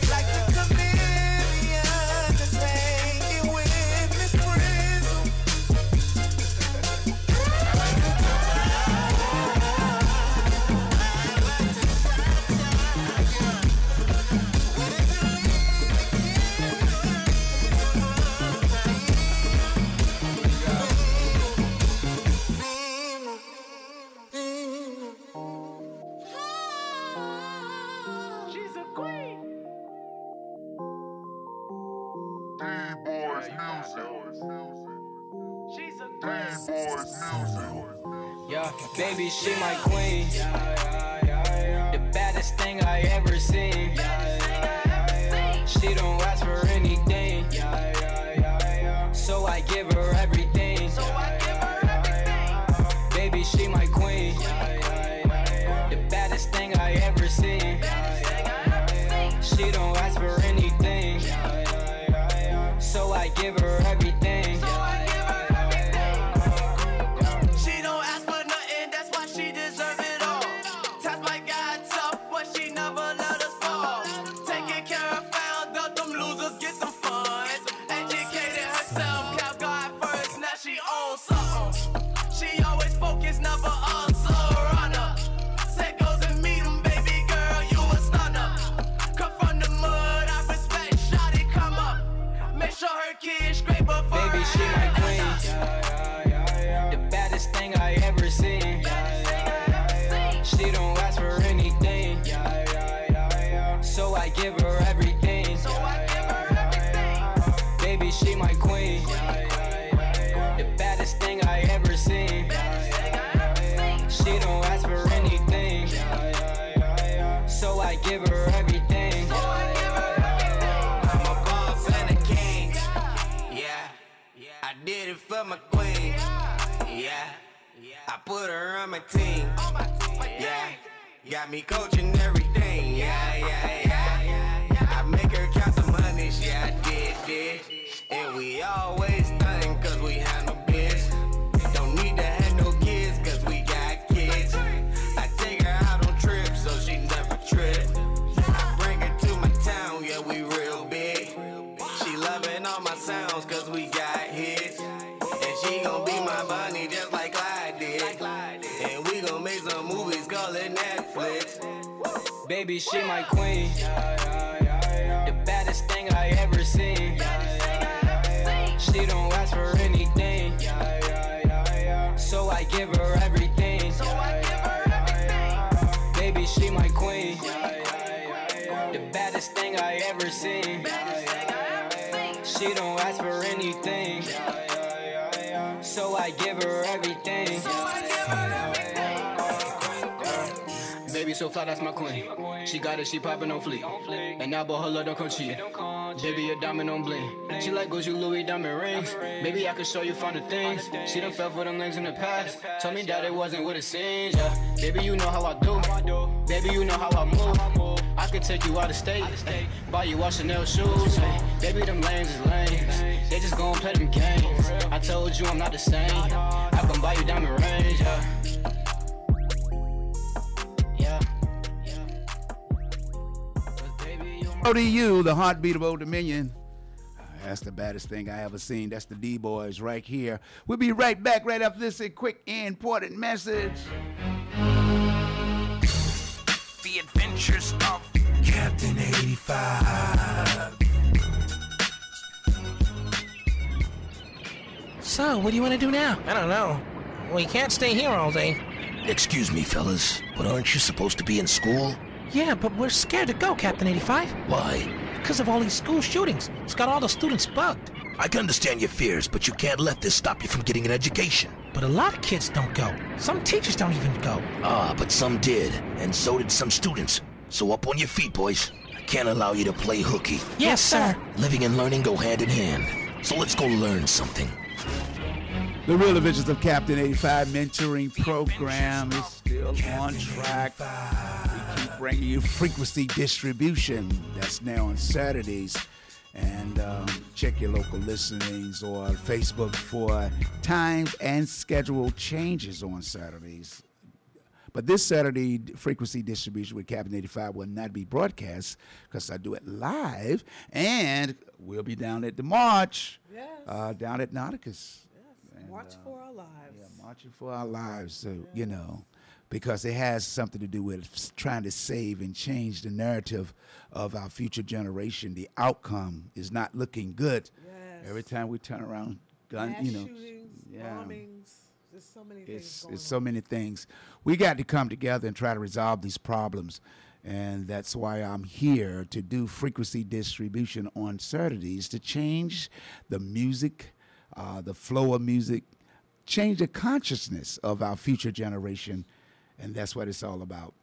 Like the chameleon that's hanging with Miss Frizzle. She's a queen. She's a queen. Yeah, baby, she my queen. The baddest baddest thing I ever seen. She don't ask for anything, so I give her everything. Baby, she my queen. The baddest thing I ever seen. She don't ask for anything, so I give her everything. She don't ask for nothing, that's why she deserve it all. Times might got tough, but she never let us fall. Taking care of found out them losers get some funds. Educated herself, kept God first, now she owns something. She always focused, never on surrender. Say goes and meet him, baby girl, you a stunner. Come from the mud, I respect, shawty come up. Make sure her kids straight before Baby, she my queen. The baddest thing I ever seen. She don't ask for anything, so I give her everything. Baby, she my queen. The baddest thing I ever seen. She don't ask for anything, so I give her everything. I'm a boss and a king. Yeah, I did it for my queen. Yeah, I put her on my team. Yeah, got me coaching everything. Yeah. I make her count the money. Yeah, I did. And we always stunning cause we have no bitch. Don't need to have no kids cause we got kids. I take her out on trips so she never trip. I bring her to my town, yeah, we real big. She loving all my sounds cause we got hits. And she gon' be my bunny just like Clyde did. And we gon' make some movies called it Netflix. Baby, she my queen. The baddest thing I ever seen. She don't ask for anything, so I give her everything. Baby, she my queen. The baddest thing I ever seen. She don't ask for anything, so I give her everything. Baby so fly, that's my queen. She got it, she poppin' on fleek. And now but her love don't come cheap. Baby, a diamond on bling. She like Gucci Louis diamond rings. Baby, I could show you finer things. She done fell for them things in the past. Told me that it wasn't what it seems, yeah. Baby, you know how I do. Baby, you know how I move. I could take you out of state, buy you all Chanel shoes. Baby, them lanes is lanes. They just gon' play them games. I told you I'm not the same. I can buy you diamond rings, yeah. WODU, the heartbeat of Old Dominion. That's the baddest thing I ever seen. That's the D-Boys right here. We'll be right back right after this quick important message. The Adventures of Captain 85. So, what do you want to do now? I don't know. We can't stay here all day. Excuse me, fellas, but aren't you supposed to be in school? Yeah, but we're scared to go, Captain 85. Why? Because of all these school shootings. It's got all the students bugged. I can understand your fears, but you can't let this stop you from getting an education. But a lot of kids don't go. Some teachers don't even go. Ah, but some did, and so did some students. So up on your feet, boys. I can't allow you to play hooky. Yes, sir. Living and learning go hand in hand. So let's go learn something. The Real Adventures of Captain 85 mentoring program is still on track. We keep bringing you frequency distribution. That's now on Saturdays. And check your local listenings or Facebook for times and schedule changes on Saturdays. But this Saturday, frequency distribution with Captain 85 will not be broadcast because I do it live. And we'll be down at the March, down at Nauticus. March for our lives. Yeah, marching for our lives. So, you know, because it has something to do with trying to save and change the narrative of our future generation. The outcome is not looking good. Yes. Every time we turn around, Mass shootings, bombings. There's so many things going on. It's so many things. We got to come together and try to resolve these problems. And that's why I'm here to do frequency distribution on Saturdays to change the music, the flow of music, change the consciousness of our future generation, and that's what it's all about.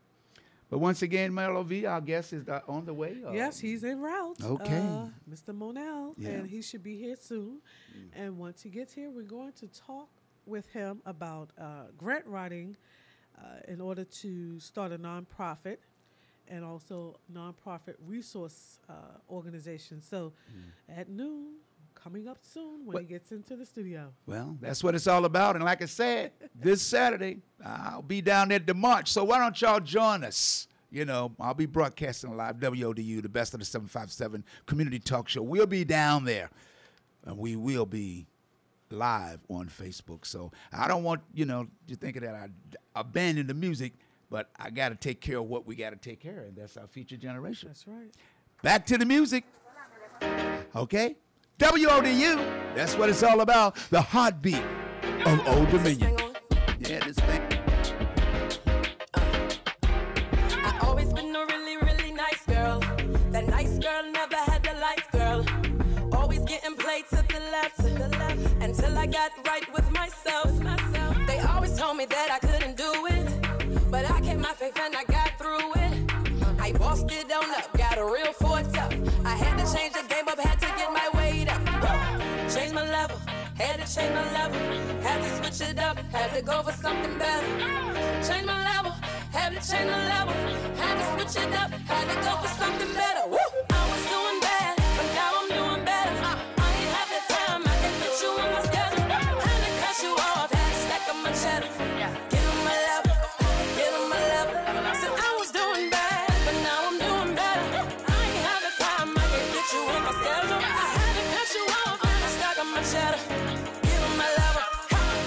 But once again, Mello V, our guest is on the way. Yes, he's en route. Okay. Mr. Monell, Yeah. and he should be here soon. And once he gets here, we're going to talk with him about grant writing in order to start a nonprofit and also nonprofit resource organization. So at noon, coming up soon when he gets into the studio. Well, that's what it's all about. And like I said, this Saturday, I'll be down at the March. So why don't y'all join us? You know, I'll be broadcasting live, WODU, the best of the 757 community talk show. We'll be down there, and we will be live on Facebook. So I don't want, you thinking that I abandoned the music, but I got to take care of what we got to take care of, and that's our future generation. That's right. Back to the music. Okay? WODU, that's what it's all about. The heartbeat of Old Dominion. Yeah, this thing. I always been a really, really nice girl. That nice girl never had the life, girl. Always getting played to the left, until I got right with myself. They always told me that I couldn't do it, but I kept my faith and I got through it. I bossed it on up, got a real forte up. I had to change the game up, had to get my weight up. Change my level, had to change my level. Had to switch it up, had to go for something better. Change my level, had to change my level. Had to switch it up, had to go for something better. Woo! I was doing bad, but now I'm doing better. I ain't have the time, I can put you on my schedule. Had to cut you off, had to stack up my cheddar. Get on my level, get on my level. Said I was doing bad, but now I'm doing better. I ain't have the time, I can put you on my schedule. I had to cut you off, had to stack up my cheddar. Get on my level,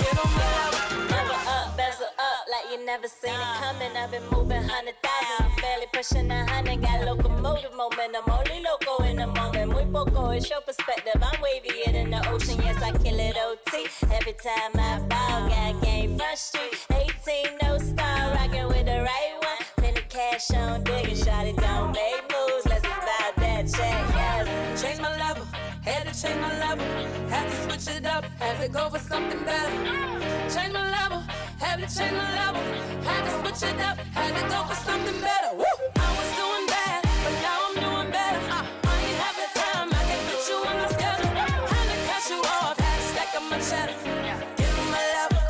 get on my level. Never up, bezel up, like you never seen it coming. I've been moving 100,000, barely pushing 100. Got locomotive momentum, only loco in the moment. Muy poco, it's your perspective. I'm wavier than the ocean, yes, I kill it OT. Every time I ball, got game front street. 18, no star, rocking with the right one. Plenty cash on digging, shot it, don't make moves. Let's about that check, yes. Change my level, had to change my level. Had to switch it up, had to go for something better. Change my level, had to change my level. Had to switch it up, had to go for something better. Woo! I was doing bad, but now I'm doing better. I ain't have the time, I can put you on my schedule. Had to cut you off, had to stack up my cheddar. Get on my level,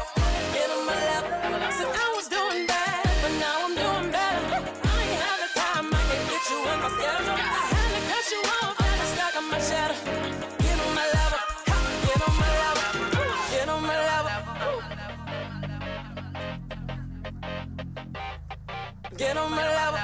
get on my level. Said I was doing bad, but now I'm doing better. I ain't have the time, I can put you on my schedule. I had to cut you off, had to stack up my cheddar. Get on my level, get on my level, get on my level. Get on my level.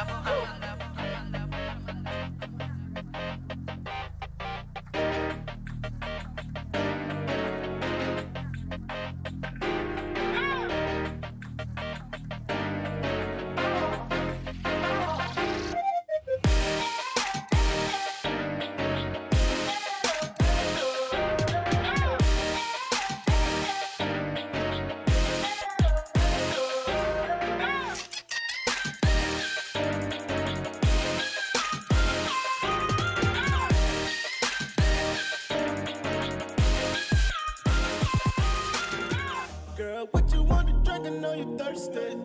Girl, what you want to drink? I know you thirsty.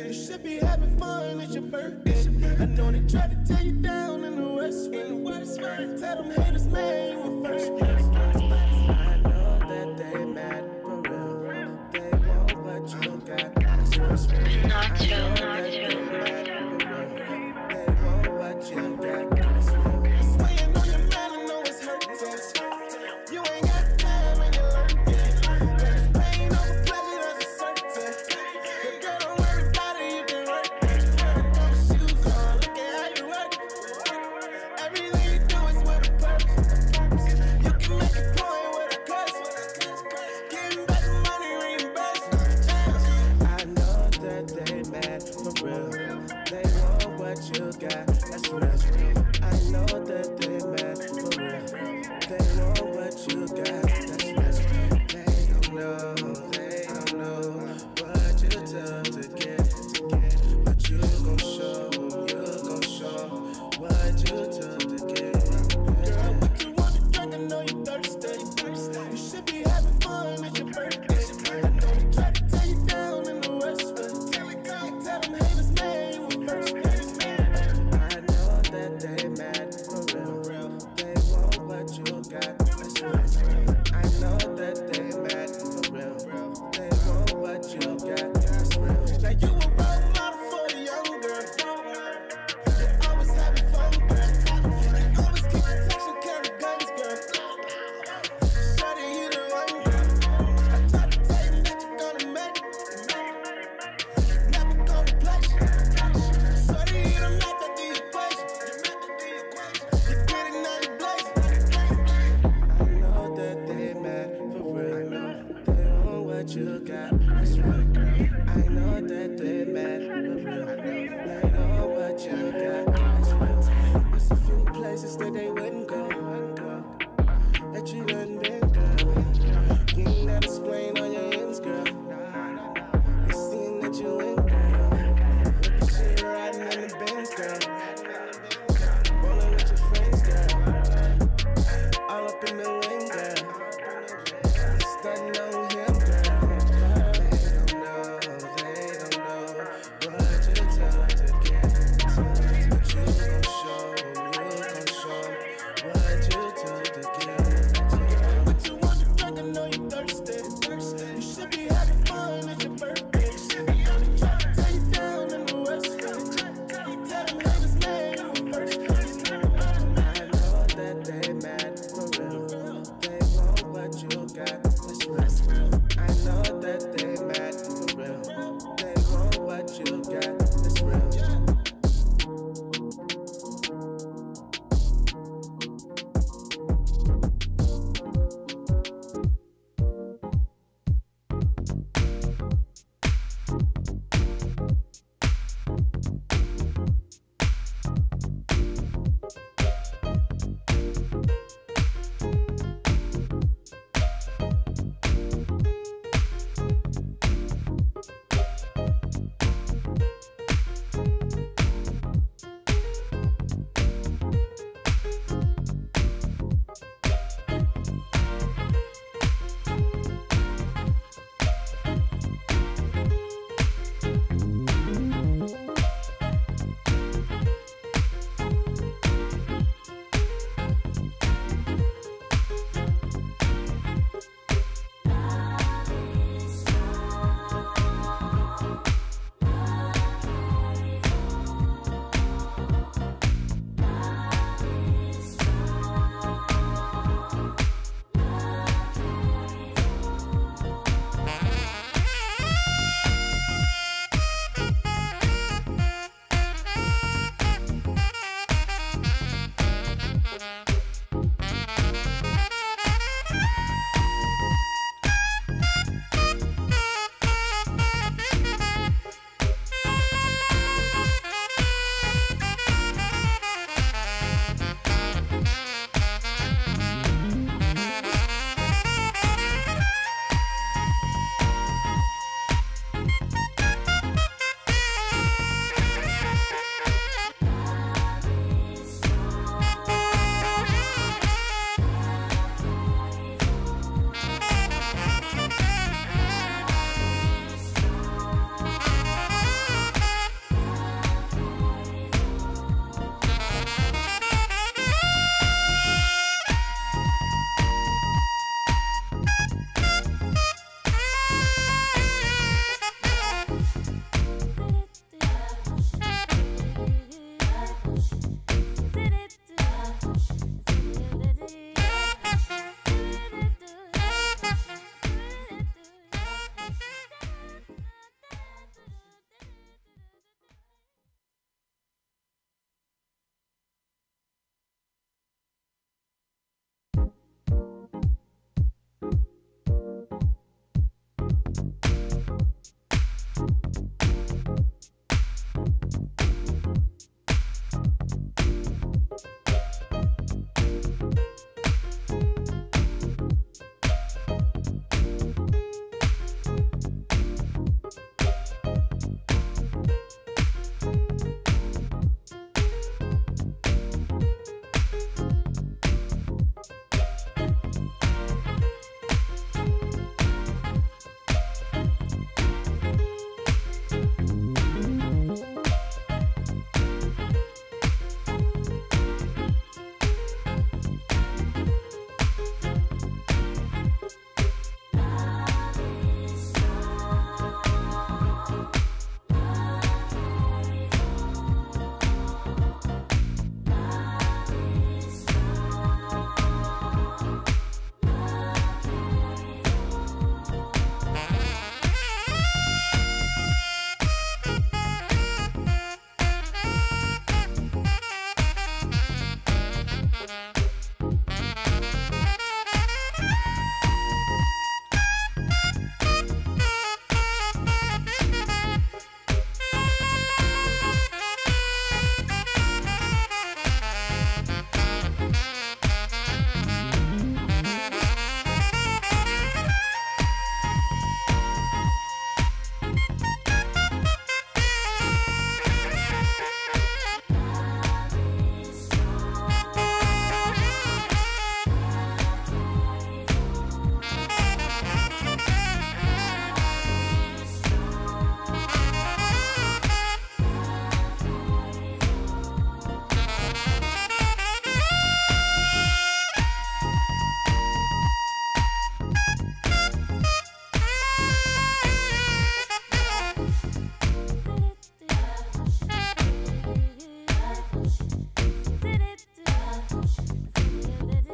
You should be having fun. It's your birthday. I know they try to tear you down in the West Wing. Tell them haters, man, you were first place. I know that they mad for real. They want what you got. That's what's real. Not true, I know not that they true. mad for real. They want what you got. That's real. It's weighing on your mind. I know it's hurting. You ain't got time and you learned it. There's pain over pleasure, that's a certainty. But girl, don't worry about it, you can work it. Throw the shoes on, look at how you work it. Everything you do is with a purpose. You can make a point with a cuss. Getting back the money reimbursed. I know that they mad for real. They want what you got, that's real. I know that they mad for real. They want what you got, that's real. They don't know what you took to get. But you gon' show 'em, you gon' show 'em what you took to get. Girl, what you want to drink? I know you thirsty. You should be having fun, it's your birthday. I know they try to tear you down in the West Wing. Tell them haters, man, you were first place.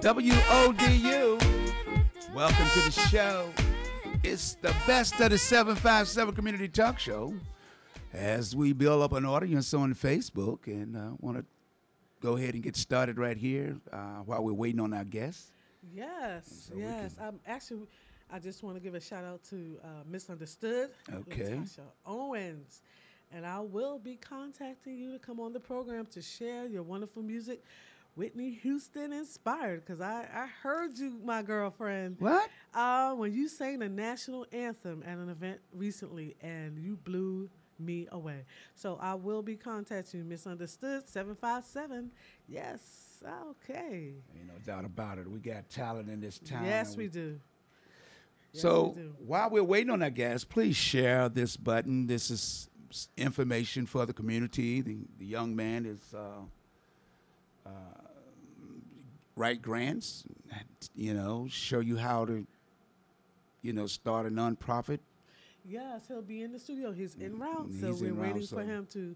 WODU. Welcome to the show. It's the best of the 757 Community Talk Show. As we build up an audience on Facebook, and want to go ahead and get started right here while we're waiting on our guests. Yes, yes. I just want to give a shout out to Misunderstood. Okay. Latasha Owens. And I will be contacting you to come on the program to share your wonderful music, Whitney Houston inspired, because I heard you, my girlfriend. What? When you sang the national anthem at an event recently, and you blew me away. So I will be contacting you, Misunderstood, 757. Yes, okay. Ain't no doubt about it. We got talent in this town. Yes, we do. Yes, So we do. while we're waiting on our guests, please share this button. This is information for the community. The young man is write grants, show you how to, start a nonprofit. Yes, he'll be in the studio. He's en route, so He's we're en route, waiting so- for him to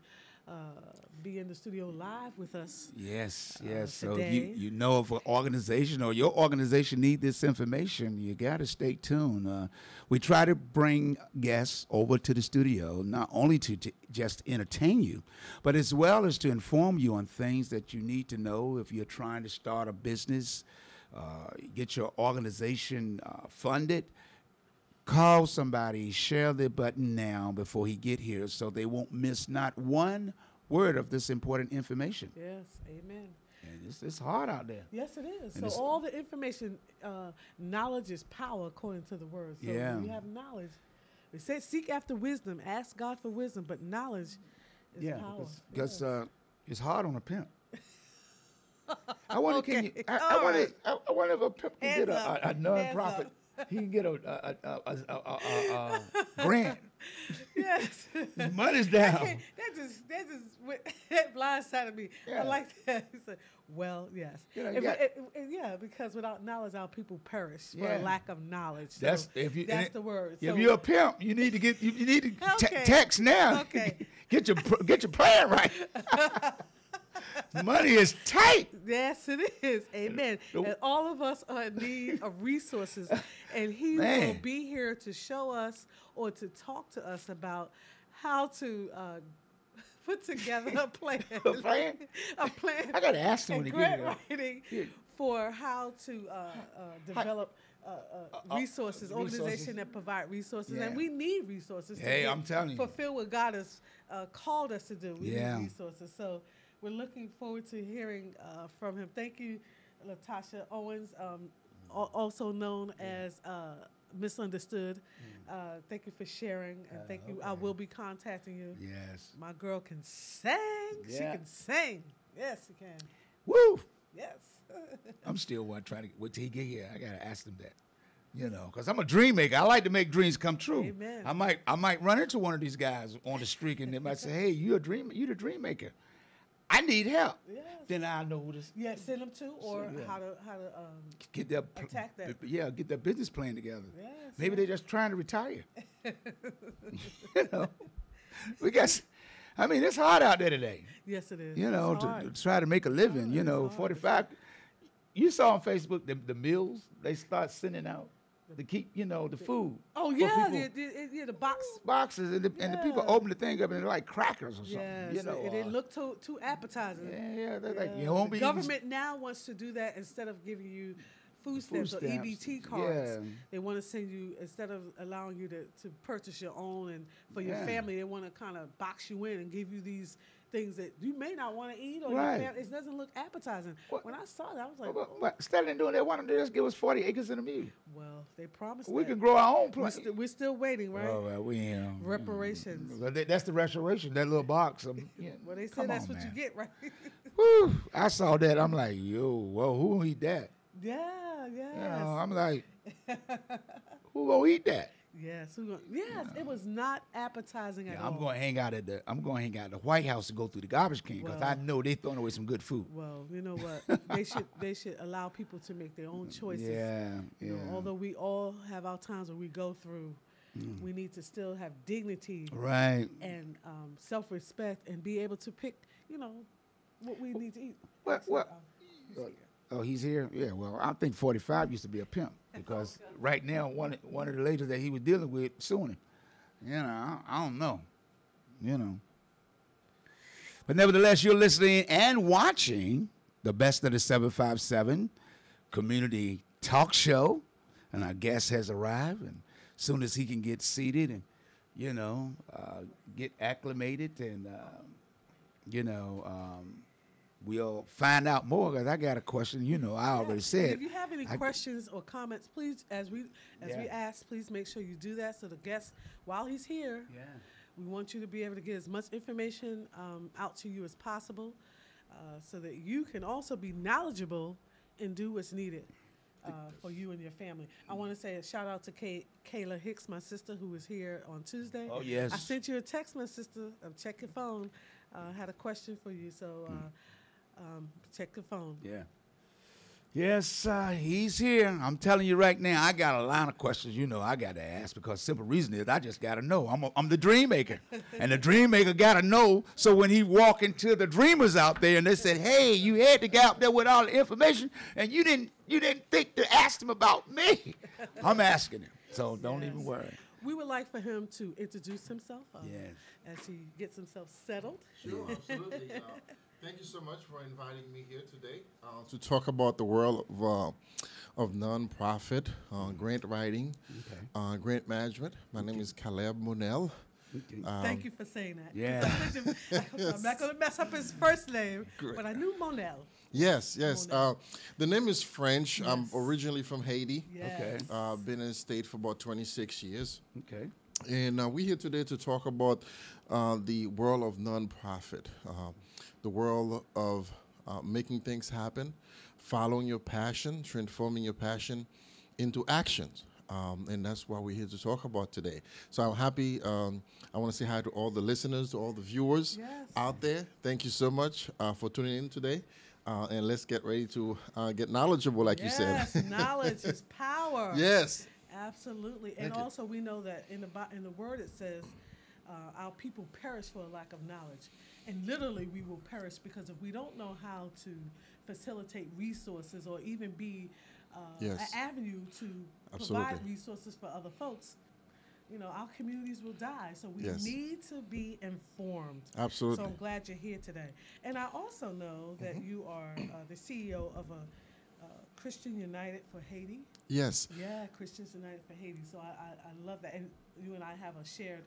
be in the studio live with us. Yes, yes. So if today. you know of an organization or your organization need this information, you got to stay tuned. We try to bring guests over to the studio, not only to just entertain you, but as well as to inform you on things that you need to know if you're trying to start a business, get your organization funded. Call somebody, share the button now before he get here so they won't miss not one word of this important information. Yes, amen. And it's hard out there. Yes, it is. And So all the information, knowledge is power, according to the word. So Yeah. when you have knowledge, it says seek after wisdom, ask God for wisdom, but knowledge is power. Because Yes. it's hard on a pimp. I wonder, Okay, I all wonder, right. I wonder if a pimp can Hands get up, a nonprofit. hands He can get a grant. Yes. His money's down. That blindsided me. Yeah. I like that. He said, well, yes. You know, you If- got- yeah, because without knowledge, our people perish Yeah. for lack of knowledge. So That's if you. that's the word. If So- you're a pimp, you need to get. You need to Okay. text now. Okay. get your plan right. Money is tight. Yes, it is. Amen. Nope. And all of us are in need of resources. And he Man. will be here to show us or to talk to us about how to put together a plan. A plan? A plan. I gotta ask him and when he grant get here. writing Yeah. for how to develop resources, resources. organization that provide resources. Yeah. And we need resources Hey, to I'm telling you. fulfill what God has called us to do. We Yeah. need resources. So we're looking forward to hearing from him. Thank you, Latasha Owens, also known as Misunderstood. Thank you for sharing, and thank you. I will be contacting you. Yes. My girl can sing. She Yeah. can sing. Yes, she can. Woo! Yes. I'm still trying to wait till he get here. I gotta ask him that. Because I'm a dream maker. I like to make dreams come true. Amen. I might run into one of these guys on the street and they might say, "Hey, you the dream maker. I need help." Yes. Then I know who this. Yeah, send them to, or yeah. how to Get their attack that. Yeah, get their business plan together. Yes, Maybe yes. they're just trying to retire. We got. I mean, it's hard out there today. Yes, it is. To try to make a living. 45. You saw on Facebook the meals they start sending out to keep the food. Oh for yeah, people. the box. Boxes and the people open the thing up and they're like crackers or something. Yes, it didn't look too appetizing. Yeah, they're like you won't The be government now wants to do that instead of giving you food stamps or stamps, EBT cards. yeah. They want to send you, instead of allowing you to purchase your own and for your Yeah. family, they want to kind of box you in and give you these things that you may not want to eat or Right. your family, it doesn't look appetizing. When I saw that, I was like, But instead of doing that, why don't they just give us 40 acres and a mule? well, they promised We that. can grow our own We're, plant. we're still waiting, right? Oh, well, we ain't. Reparations. But that's the restoration, that little box. Well, they said come that's on, what man. you get, right? Whew, I saw that. I'm like, whoa, who gonna eat that? Yeah, yes. I'm like, who gonna eat that? Yes, it was not appetizing at all. I'm gonna hang out at the White House to go through the garbage can because I know they throwing away some good food. Well, you know what? they should allow people to make their own choices. Yeah, You know, although we all have our times where we go through, we need to still have dignity, Right. and self-respect, and be able to pick, what we need to eat. What? Oh, he's here? Yeah, well, I think 45 used to be a pimp because right now one of the ladies that he was dealing with suing him. You know, I don't know. You know. But nevertheless, you're listening and watching the Best of the 757 Community Talk Show. And our guest has arrived. And as soon as he can get seated and, you know, get acclimated and, you know, we'll find out more because I got a question. You know, I already said. If you have any questions or comments, please, as we ask, please make sure you do that so the guest, while he's here, we want you to be able to get as much information out to you as possible so that you can also be knowledgeable and do what's needed for you and your family. I want to say a shout out to Kayla Hicks, my sister, who was here on Tuesday. Oh, yes. I sent you a text, my sister. Check your phone. Had a question for you, so check your phone. Yeah. Yes, he's here. I'm telling you right now, I got a line of questions, you know, I got to ask because simple reason is I just got to know. I'm the dream maker. And the dream maker got to know. So when he walk into the dreamers out there and they said, hey, you had to get out there with all the information and you didn't think to ask him about me. I'm asking him. So don't even worry. We would like for him to introduce himself as he gets himself settled. Sure, absolutely. Thank you so much for inviting me here today to talk about the world of nonprofit grant writing, grant management. My name is Caleb Monell. Thank you for saying that. Yeah. I'm not going to mess up his first name, but I knew Monell. Yes. The name is French. Yes. I'm originally from Haiti. Yes. Okay. Been in the state for about 26 years. Okay. And we're here today to talk about the world of nonprofit, the world of making things happen, following your passion, transforming your passion into actions. And that's what we're here to talk about today. So I'm happy. I want to say hi to all the listeners, to all the viewers out there. Thank you so much for tuning in today. And let's get ready to get knowledgeable, like you said. Yes, knowledge is power. Yes. Absolutely. And also we know that in the word it says, our people perish for a lack of knowledge. And literally we will perish because if we don't know how to facilitate resources or even be an avenue to provide resources for other folks, you know, our communities will die. So we need to be informed. Absolutely. So I'm glad you're here today. And I also know that you are the CEO of a Christian United for Haiti. Yes. Yeah, Christians United for Haiti. So I love that. And you and I have a shared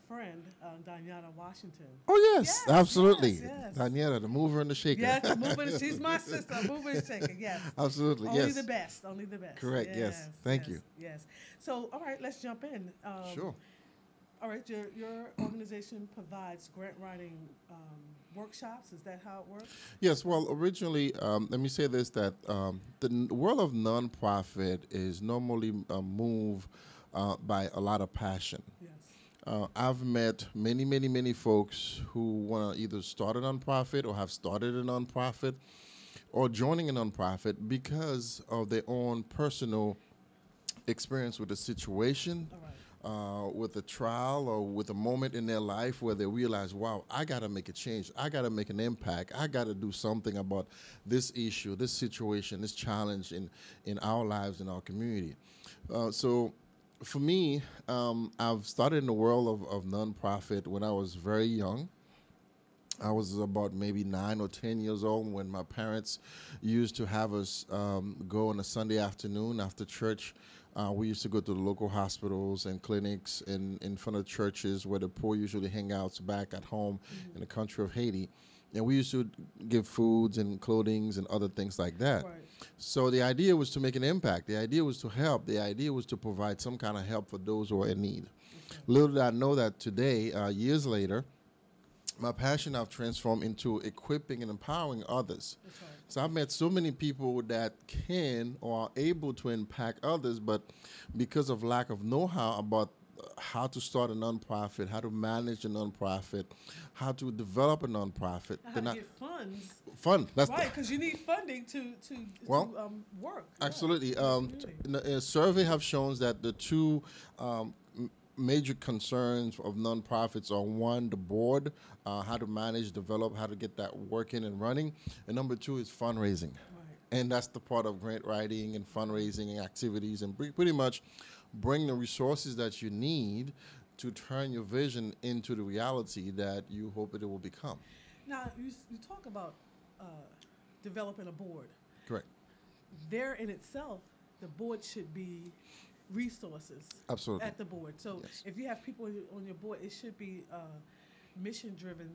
friend, Diana Washington. Oh, yes, absolutely. Yes. Diana, the mover and the shaker. Yes, the mover and she's my sister, mover and shaker, yes. Absolutely, only the best, only the best. Correct, yes. Thank you. Yes. So, all right, let's jump in. Sure. All right, your organization provides grant writing workshops. Is that how it works? Yes, well, originally, let me say this, that the world of nonprofit is normally moved by a lot of passion. Yes. I've met many folks who want to either start a nonprofit or have started a nonprofit or joining a nonprofit because of their own personal experience with the situation, with a trial or with a moment in their life where they realize, wow, I got to make a change. I got to make an impact. I got to do something about this issue, this situation, this challenge in our lives, in our community. So for me, I've started in the world of nonprofit when I was very young. I was about maybe 9 or 10 years old when my parents used to have us go on a Sunday afternoon after church. We used to go to the local hospitals and clinics in front of churches where the poor usually hang out back at home in the country of Haiti. And we used to give foods and clothing and other things like that. Right. So the idea was to make an impact. The idea was to help. The idea was to provide some kind of help for those who are in need. Little did I know that today, years later, my passion I've transformed into equipping and empowering others. Right. So I've met so many people that can or are able to impact others, but because of lack of know-how about how to start a nonprofit, how to manage a nonprofit, how to develop a nonprofit. How to get funds. That's right, because you need funding to work. Absolutely. A survey have shown that the two major concerns of nonprofits are, one, the board, how to manage, develop, how to get that working and running, and number two is fundraising. And that's the part of grant writing and fundraising and activities, and pretty much bring the resources that you need to turn your vision into the reality that you hope it will become. Now, you talk about developing a board. Correct. There in itself, the board should be resources Absolutely. at the board. So Yes. if you have people on your board, it should be mission driven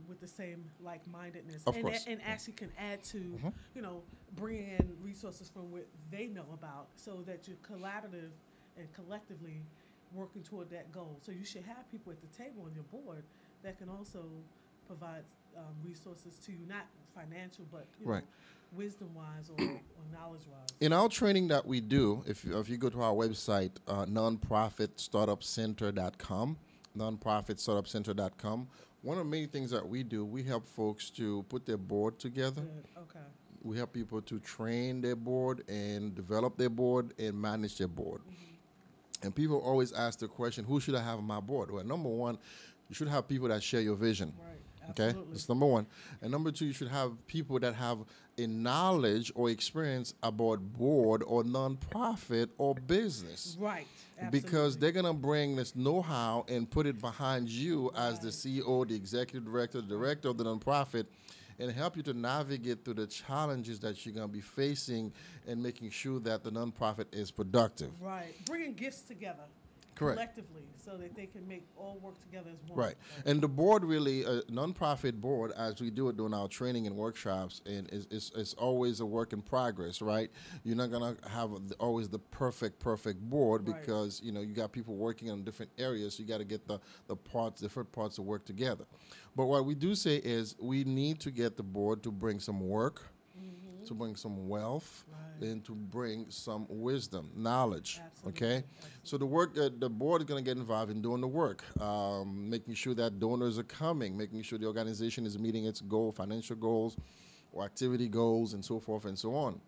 with the same like-mindedness. Of course. And actually can add to, Mhm. you know, bringing in resources from what they know about so that you're collaborative and collectively working toward that goal. So you should have people at the table on your board that can also provide resources to you, not financial, but you Right. know, wisdom-wise or knowledge-wise. In our training that we do, if you go to our website, nonprofitstartupcenter.com, nonprofitstartupcenter.com, one of the main things that we do, we help folks to put their board together. Good. Okay. We help people to train their board and develop their board and manage their board. And people always ask the question, who should I have on my board? Well, number one, you should have people that share your vision. Right. Okay, Absolutely. that's number one. And number two, you should have people that have a knowledge or experience about board or nonprofit or business. Right. Because they're going to bring this know-how and put it behind you as the CEO, the executive director, the director of the nonprofit, and help you to navigate through the challenges that you're going to be facing and making sure that the nonprofit is productive. Right. Bringing gifts together. Correct. Collectively, so that they can make all work together as one. Right. And the board really, a nonprofit board, as we do it during our training and workshops, and it's always a work in progress, right? You're not going to have always the perfect board Right. because, you know, you got people working on different areas. So you got to get the different parts to work together. But what we do say is we need to get the board to bring some work, to bring some wealth, and to bring some wisdom, knowledge. Okay, so the work, the board is going to get involved in doing the work, making sure that donors are coming, making sure the organization is meeting its goal, financial goals, or activity goals, and so forth and so on.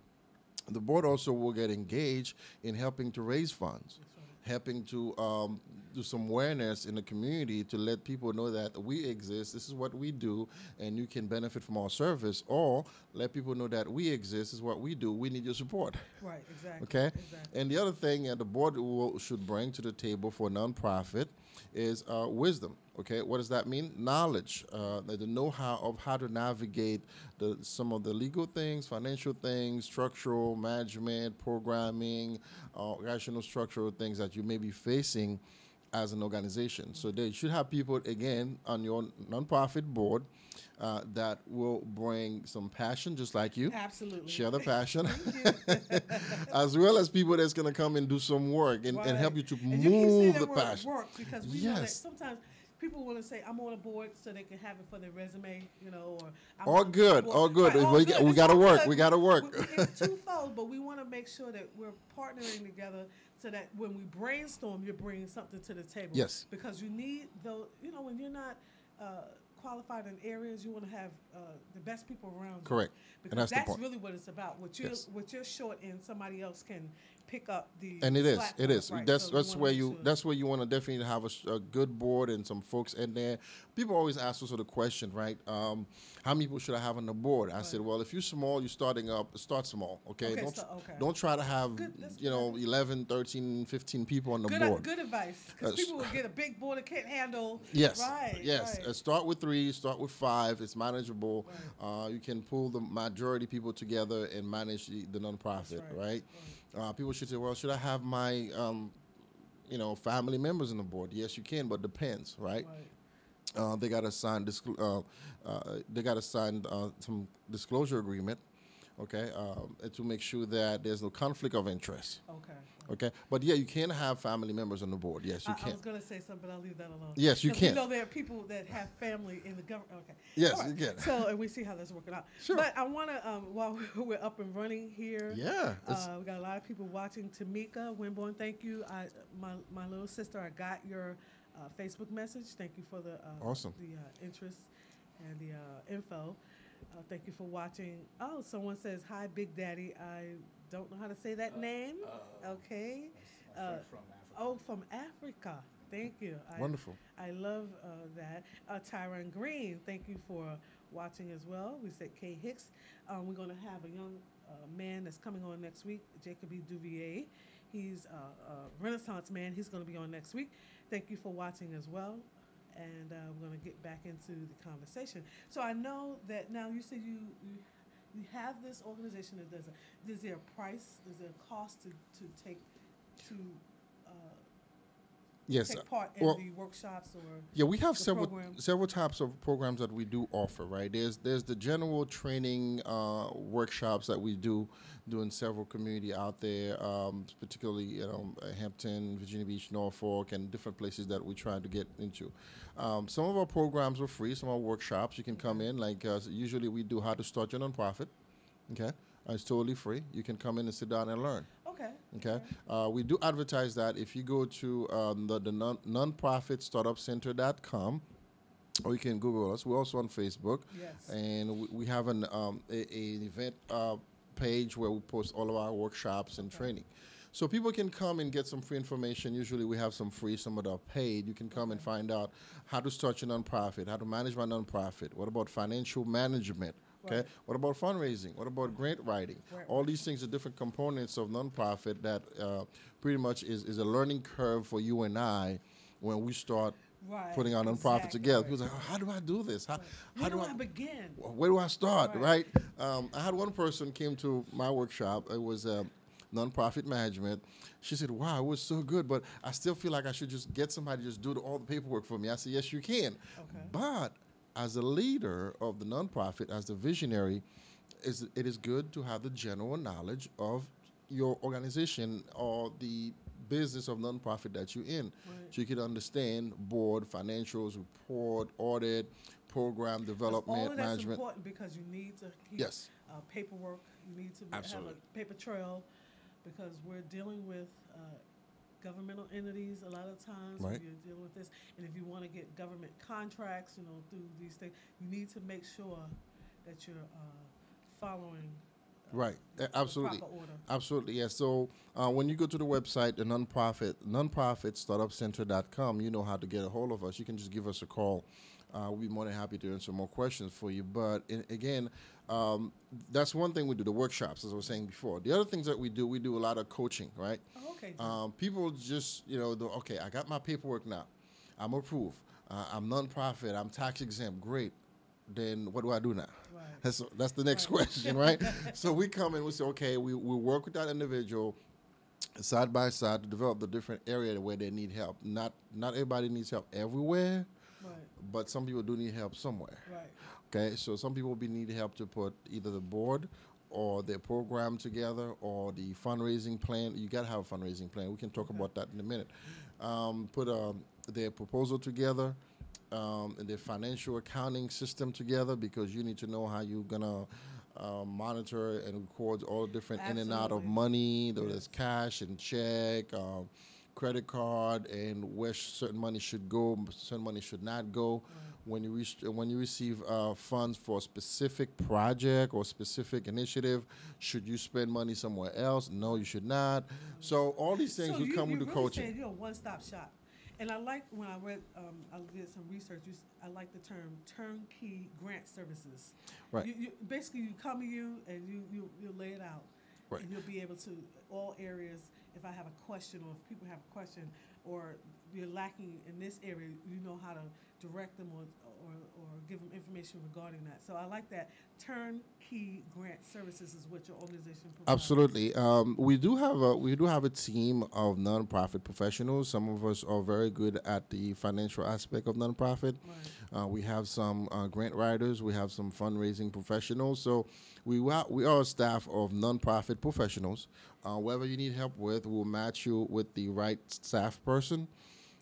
The board also will get engaged in helping to raise funds, helping to do some awareness in the community to let people know that we exist, this is what we do, and you can benefit from our service, or let people know that we exist, this is what we do, we need your support. Right, exactly. Okay? Exactly. And the other thing the board should bring to the table for a nonprofit is wisdom. Okay, what does that mean? Knowledge, the know-how of how to navigate some of the legal things, financial things, structural management, programming, rational structural things that you may be facing as an organization. So they should have people, again, on your nonprofit board that will bring some passion, just like you. Absolutely. Share the passion. As well as people that's going to come and do some work and help you to And you keep move saying the that word passion. work because we know that sometimes people want to say, I'm on a board so they can have it for their resume, you know, or I'm All on good, the all board. good. Right, We good. we It's got to all work. good. We got to work. It's twofold, but we want to make sure that we're partnering together so that when we brainstorm, you're bringing something to the table. Yes. Because you need, though, you know, when you're not qualified in areas, you want to have the best people around you. Correct. And Because that's the point. really what it's about. What you're short in, somebody else can pick up the And it is. slack It on is. right? That's So that's wanna where make you sure. that's where you want to definitely have a good board and some folks in there. People always ask us the question, right? How many people should I have on the board? I said, well, if you're small, you're starting up, start small, okay? Okay, Don't don't try to have, That's 11, 13, 15 people on the Good, board. good advice. Because people will get a big board that can't handle. Yes. Right. Yes. Right. Start with 3. Start with 5. It's manageable. You can pull the majority people together and manage the nonprofit. Right. People should say, well, should I have my, family members on the board? Yes, you can, but depends. Right. They got to sign. They got to sign some disclosure agreement. Okay, to make sure that there's no conflict of interest. Okay. Okay, but yeah, you can have family members on the board. Yes, you I can. was going to say something, but I'll leave that alone. Yes, you 'Cause can. We know there are people that have family in the government. Okay. Yes, All right. you can. So, and we see how that's working out. Sure. But I want to, while we're up and running here, Yeah, we got a lot of people watching. Tamika Winborn, thank you. My little sister, I got your Facebook message. Thank you for the Awesome. the interest and the info. Thank you for watching. Oh, someone says, hi, Big Daddy. I don't know how to say that name. Okay. From Africa. Oh, from Africa. Thank you. Wonderful. I love that. Tyron Green, thank you for watching as well. We said Kay Hicks. We're going to have a young man that's coming on next week, Jacob E. Duvier. He's a Renaissance man. He's going to be on next week. Thank you for watching as well. And we're going to get back into the conversation. So I know that now you said you have this organization that does it. Is there a price? Is there a cost to take to Yes. take part in the workshops or yeah, we have programs? several types of programs that we do offer, right? There's the general training workshops that we do in several community out there, particularly Hampton, Virginia Beach, Norfolk, and different places that we try to get into. Some of our programs are free. Some of our workshops you can come in. Like usually we do how to start your nonprofit. Okay, it's totally free. You can come in and sit down and learn. Okay. We do advertise that if you go to the nonprofitstartupcenter.com, or you can Google us. We're also on Facebook. Yes. And we have an event page where we post all of our workshops and training. So people can come and get some free information. Usually we have some free, some of them are paid. You can come and find out how to start your nonprofit, how to manage my nonprofit, what about financial management. Okay. What about fundraising? What about grant writing? All these things are different components of nonprofit that pretty much is a learning curve for you and I when we start putting our nonprofit together. People say, how do I do this? How do I begin? Where do I start? Right? I had one person came to my workshop. It was nonprofit management. She said, wow, it was so good, but I still feel like I should just get somebody to just do all the paperwork for me. I said, yes, you can. But as a leader of the nonprofit, as the visionary, it is good to have the general knowledge of your organization or the business of nonprofit that you're in. So you can understand board, financials, report, audit, program development, all of that's management. Important because you need to keep paperwork. You need to have a paper trail because we're dealing with governmental entities a lot of times when you're dealing with this, and if you want to get government contracts, through these things, you need to make sure that you're following absolutely, the proper order. Absolutely, yes. So when you go to the website, the nonprofitstartupcenter.com, you know how to get a hold of us. You can just give us a call. We'll be more than happy to answer more questions for you. But again, that's one thing we do, the workshops, as I was saying before. The other things that we do a lot of coaching, right? People just, okay, I got my paperwork now. I'm approved. I'm nonprofit. I'm tax exempt. Great. Then what do I do now? That's the next question, right? So we come in, we say, okay, we work with that individual side by side to develop the different area where they need help. Not everybody needs help everywhere, but some people do need help somewhere. Okay, so some people need help to put either the board or their program together or the fundraising plan. You got to have a fundraising plan. We can talk about that in a minute. Put their proposal together, and their financial accounting system together, because you need to know how you're going to monitor and record all the different in and out of money. There's cash and check, credit card, and where certain money should go, certain money should not go. When you receive funds for a specific project or specific initiative, should you spend money somewhere else? No, you should not. So all these things will come with the coaching. Saying you're a one-stop shop, and I like when I read, I did some research. I like the term turnkey grant services. You basically you come to you and you lay it out, and you'll be able to all areas. If I have a question, or if people have a question, or you're lacking in this area, you know how to direct them or give them information regarding that. So I like that turnkey grant services is what your organization provides. Absolutely. We do have a team of nonprofit professionals. Some of us are very good at the financial aspect of nonprofit. We have some grant writers. We have some fundraising professionals. So we are a staff of nonprofit professionals. Whatever you need help with, we'll match you with the right staff person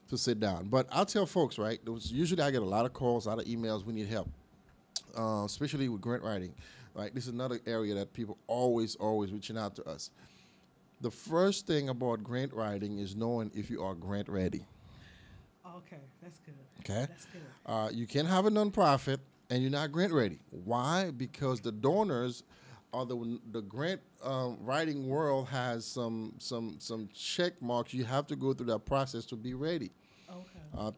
to sit down. But I'll tell folks, right, usually I get a lot of calls, a lot of emails, we need help, especially with grant writing. Right? This is another area that people always reaching out to us. The first thing about grant writing is knowing if you are grant ready. Okay, that's good. Okay? That's good. You can have a nonprofit and you're not grant ready. Why? Because the donors or the grant writing world has some check marks. You have to go through that process to be ready.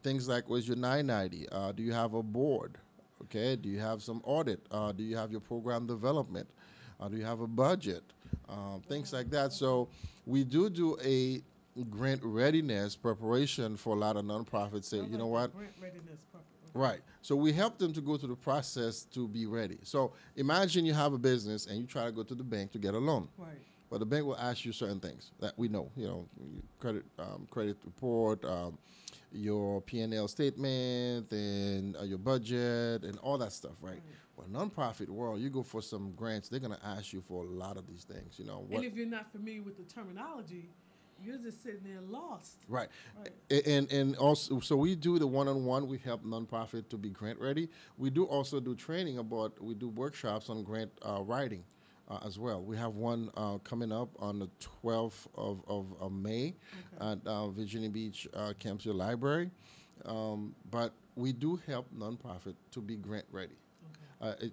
Things like, where's your 990? Do you have a board? Okay. Do you have some audit? Do you have your program development? Do you have a budget? Things like that. So we do a grant readiness preparation for a lot of nonprofits. Say, you know what? Grant readiness preparation. Right. So we help them to go through the process to be ready. So imagine you have a business and you try to go to the bank to get a loan. Right. But the bank will ask you certain things that we know, credit report, your P&L statement, and your budget, and all that stuff, right? Well, nonprofit world, you go for some grants, they're gonna ask you for a lot of these things, And if you're not familiar with the terminology, you're just sitting there lost. Right. And also, so we do the one-on-one. We help nonprofit to be grant ready. We do also do training we do workshops on grant writing as well. We have one coming up on the 12th of May at Virginia Beach Campus Library. But we do help nonprofit to be grant ready.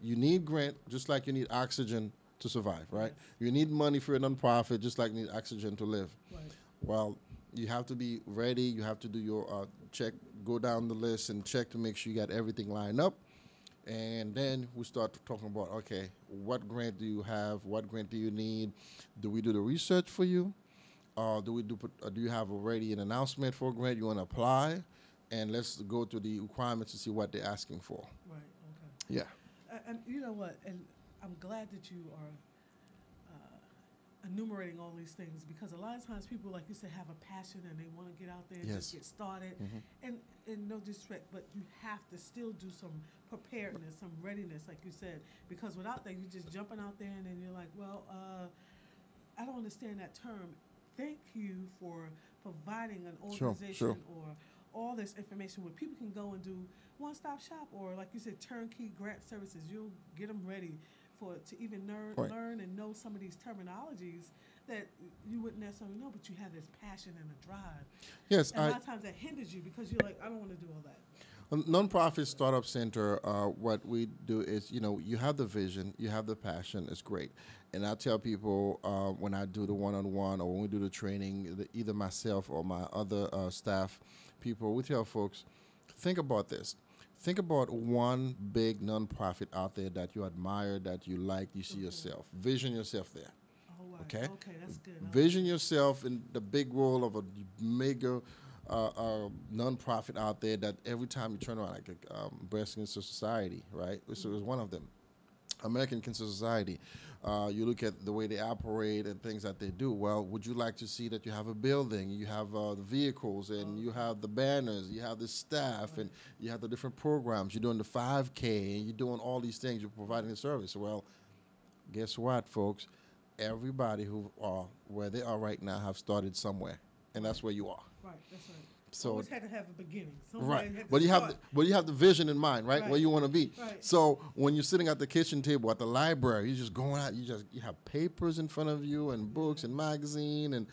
You need grant just like you need oxygen to survive, right? You need money for a nonprofit just like you need oxygen to live. Well, you have to be ready. You have to do your check, go down the list and check to make sure you got everything lined up. And then we start talking about, okay, what grant do you have? What grant do you need? Do we do the research for you? Do you have already an announcement for a grant you want to apply? And let's go to the requirements to see what they're asking for. Right, okay. Yeah. And you know what? And I'm glad that you are enumerating all these things, because a lot of times people, like you said, have a passion and they want to get out there and just get started. And no disrespect, but you have to still do some preparedness, some readiness, like you said, because without that, you're just jumping out there and then you're like, well, I don't understand that term. Thank you for providing an organization or all this information where people can go and do one-stop shop, or like you said, turnkey grant services. You'll get them ready to even learn and know some of these terminologies that you wouldn't necessarily know, but you have this passion and a drive. Yes, and a lot of times that hinders you because you're like, I don't want to do all that. Nonprofit Startup Center, what we do is, you have the vision, you have the passion, it's great. And I tell people when I do the one-on-one or when we do the training, either myself or my other staff people, we tell folks, think about this. Think about one big nonprofit out there that you admire, that you like, you see yourself. Vision yourself there. Oh, wow. Okay? Okay, that's good. Vision yourself in the big role of a mega nonprofit out there that every time you turn around, like Breast Cancer Society, right? So it was one of them. American Cancer Society. You look at the way they operate and things that they do. Well, would you like to see that you have a building, you have the vehicles, and you have the banners, you have the staff, and you have the different programs. You're doing the 5K, and you're doing all these things. You're providing a service. Well, guess what, folks? Everybody who are where they are right now have started somewhere, and that's where you are. Right, that's right. So always had to have a beginning. Right, but you have the vision in mind, right? Where you want to be. Right. So when you're sitting at the kitchen table at the library, you're just going out. You have papers in front of you and books and magazine and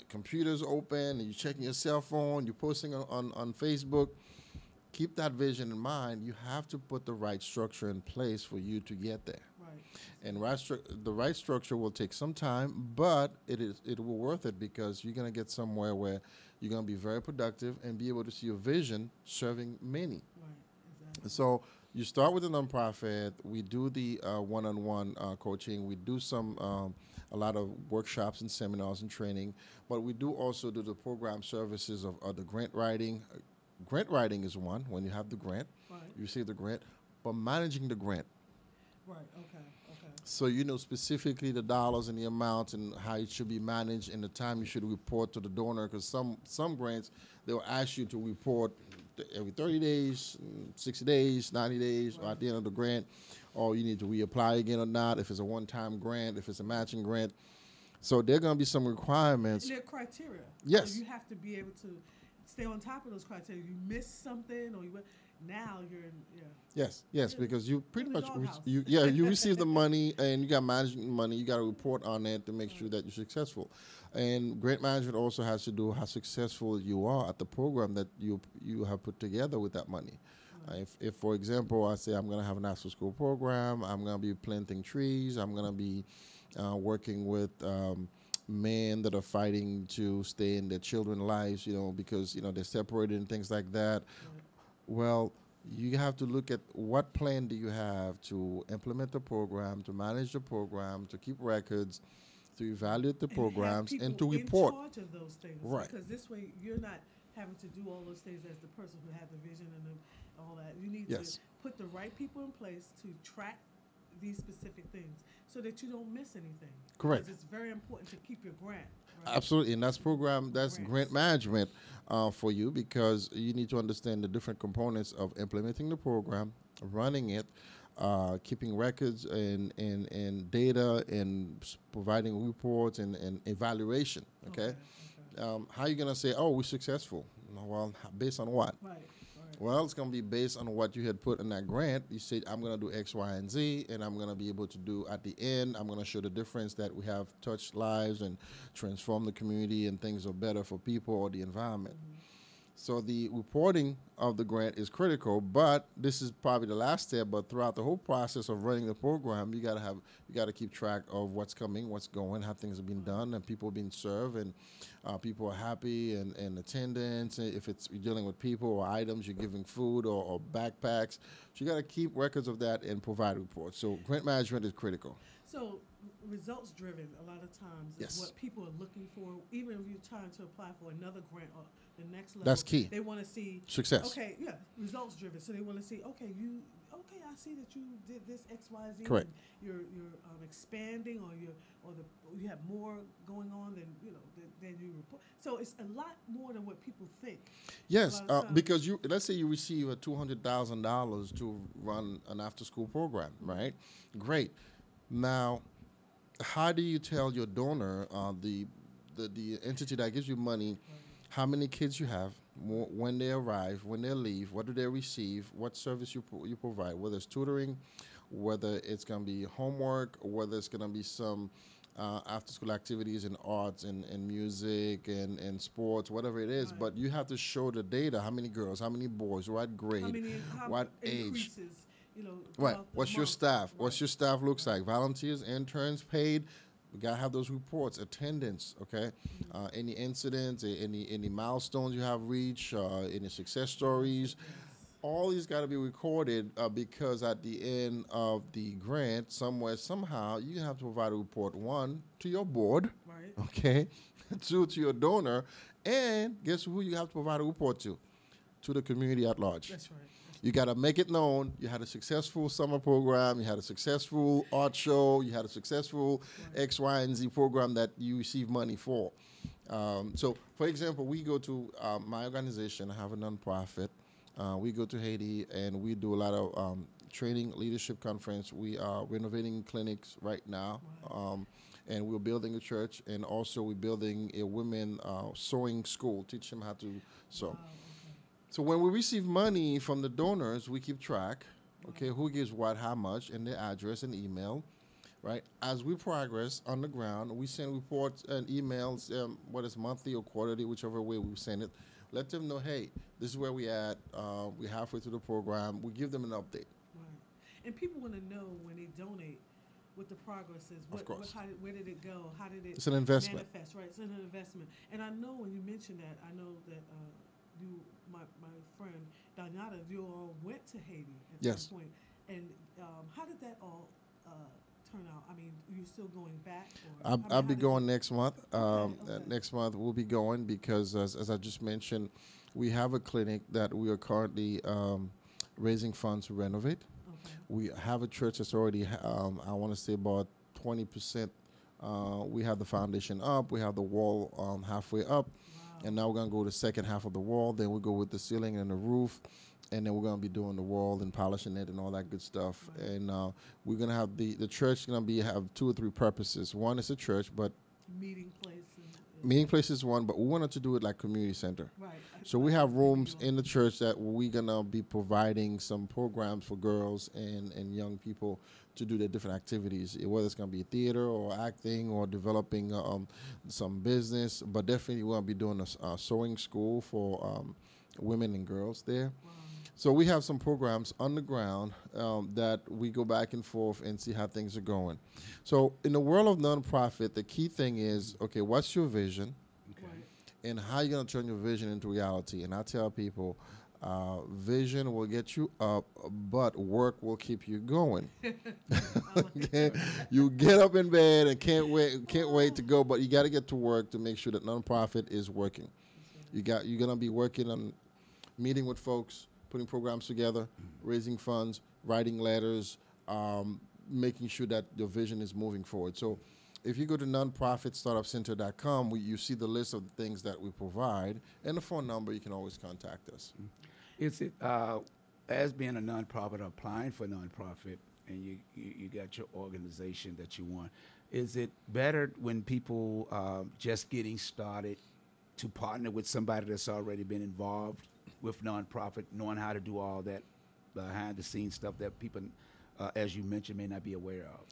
computers open and you're checking your cell phone. You're posting on Facebook. Keep that vision in mind. You have to put the right structure in place for you to get there. Right. And the right structure will take some time, but it will worth it because you're gonna get somewhere where you're going to be very productive and be able to see your vision serving many. Right, exactly. So you start with a nonprofit. We do the one-on-one coaching. We do a lot of workshops and seminars and training. But we do also do the program services of the grant writing. Grant writing is one. When you have the grant, you receive the grant. But managing the grant. Right, okay. So you know specifically the dollars and the amounts and how it should be managed and the time you should report to the donor, because some grants, they'll ask you to report every 30 days, 60 days, 90 days, or at the end of the grant, or you need to reapply again or not, if it's a one-time grant, if it's a matching grant. So there are going to be some requirements. And there are criteria. Yes. So you have to be able to stay on top of those criteria. You miss something or now you're in, Yes, because you pretty much you receive the money and you got management money. You got to report on it to make sure that you're successful. And grant management also has to do how successful you are at the program that you have put together with that money. If for example, I say I'm going to have an after school program, I'm going to be planting trees, I'm going to be working with men that are fighting to stay in their children's lives, because, they're separated and things like that. Well, you have to look at what plan do you have to implement the program, to manage the program, to keep records, to evaluate the programs, and to report. In charge of those things, right? Because this way you're not having to do all those things as the person who had the vision and all that. You need to put the right people in place to track these specific things so that you don't miss anything. Correct. Because it's very important to keep your grant. Right? Absolutely, and that's grant management for you, because you need to understand the different components of implementing the program, running it, keeping records and data, and providing reports and evaluation. Okay. How are you gonna say, oh, we're successful? Well, based on what? Right. Well, it's going to be based on what you had put in that grant. You said, I'm going to do X, Y, and Z, and I'm going to be able to do at the end, I'm going to show the difference that we have touched lives and transformed the community, and things are better for people or the environment. So the reporting of the grant is critical, but this is probably the last step. But throughout the whole process of running the program, you got to keep track of what's coming, what's going, how things are being done, and people being served, and people are happy, and attendance. If you're dealing with people or items, you're giving food or backpacks. So you got to keep records of that and provide reports. So grant management is critical. So results driven a lot of times is what people are looking for. Even if you're trying to apply for another grant or the next level, that's key. They want to see success. Okay, results driven. So they want to see, I see that you did this X, Y, Z. Correct. You're expanding, or you have more going on than you report. So it's a lot more than what people think. Yes, because let's say you receive a $200,000 to run an after-school program, right? Great. Now, how do you tell your donor, the entity that gives you money, how many kids you have, when they arrive, when they leave, what do they receive, what service you provide, whether it's tutoring, whether it's going to be homework, or whether it's going to be some after-school activities in arts and music and sports, whatever it is. But you have to show the data, how many girls, how many boys, what grade, what age. Right. What's your staff? Right. What's your staff looks like? Volunteers, interns, paid. We gotta have those reports, attendance. Okay. Any incidents, any milestones you have reached, any success stories. All these got to be recorded because at the end of the grant, somewhere, somehow, you have to provide a report, 1, to your board, right. Okay, 2, to your donor, and guess who you have to provide a report to? To the community at large. That's right. You got to make it known. You had a successful summer program. You had a successful art show. You had a successful X, Y, and Z program that you receive money for. So, for example, we go to my organization. I have a nonprofit. We go to Haiti, and we do a lot of training, leadership conference. We are renovating clinics right now, and we're building a church, and also we're building a women sewing school, teach them how to sew. Wow. So when we receive money from the donors, we keep track, okay, who gives what, how much, and their address and email, right? As we progress on the ground, we send reports and emails, whether it's monthly or quarterly, whichever way we send it. Let them know, hey, this is where we at. We're halfway through the program. We give them an update. Right. And people want to know when they donate what the progress is. Of course. Where did it go? How did it It's an investment. manifest? Right, it's an investment. And I know when you mentioned that, I know that my friend Danyata, you all went to Haiti at some point. And how did that all turn out? I mean, are you still going back? I'll be going next month. Next month we'll be going because, as I just mentioned, we have a clinic that we are currently raising funds to renovate. Okay. We have a church that's already, I want to say about 20%. We have the foundation up. We have the wall halfway up. And now we're going to go to the second half of the wall. Then we'll go with the ceiling and the roof. And then we're going to be doing the wall and polishing it and all that good stuff. Right. And we're going to have the church going to have 2 or 3 purposes. One is a church, but meeting place. Meeting place is one, but we wanted to do it like community center. Right. So we have rooms in the church that we're going to be providing some programs for girls and young people to do their different activities, whether it's going to be theater or acting or developing some business. But definitely we're going to be doing a sewing school for women and girls there. Wow. So we have some programs on the ground that we go back and forth and see how things are going. So in the world of nonprofit, the key thing is, okay, what's your vision? And how you going to turn your vision into reality? And I tell people, vision will get you up, but work will keep you going. Okay? You get up in bed and can't wait to go, but you got to get to work to make sure that nonprofit is working. You're going to be working on meeting with folks, putting programs together, raising funds, writing letters, making sure that your vision is moving forward. So if you go to nonprofitstartupcenter.com, you see the list of the things that we provide, and the phone number, you can always contact us. Is it, as being a nonprofit or applying for nonprofit, and you got your organization that you want, is it better when people just getting started to partner with somebody that's already been involved with nonprofit, knowing how to do all that behind the scenes stuff that people, as you mentioned, may not be aware of?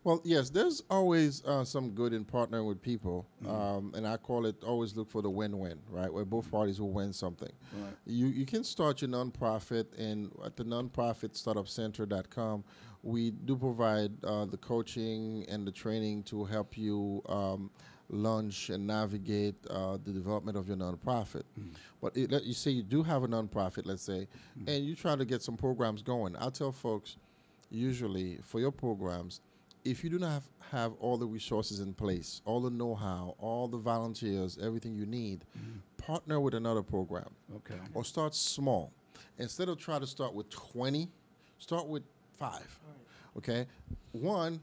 Well, yes, there's always some good in partnering with people, and I call it always look for the win-win, right, where both parties will win something. Right. You can start your nonprofit, and at the nonprofitstartupcenter.com, we do provide the coaching and the training to help you launch and navigate the development of your nonprofit. But you say you do have a nonprofit, let's say, and you're trying to get some programs going. I'll tell folks, usually for your programs, if you do not have all the resources in place, all the know-how, all the volunteers, everything you need, partner with another program. Okay. Or start small. Instead of trying to start with 20, start with 5. Okay? One,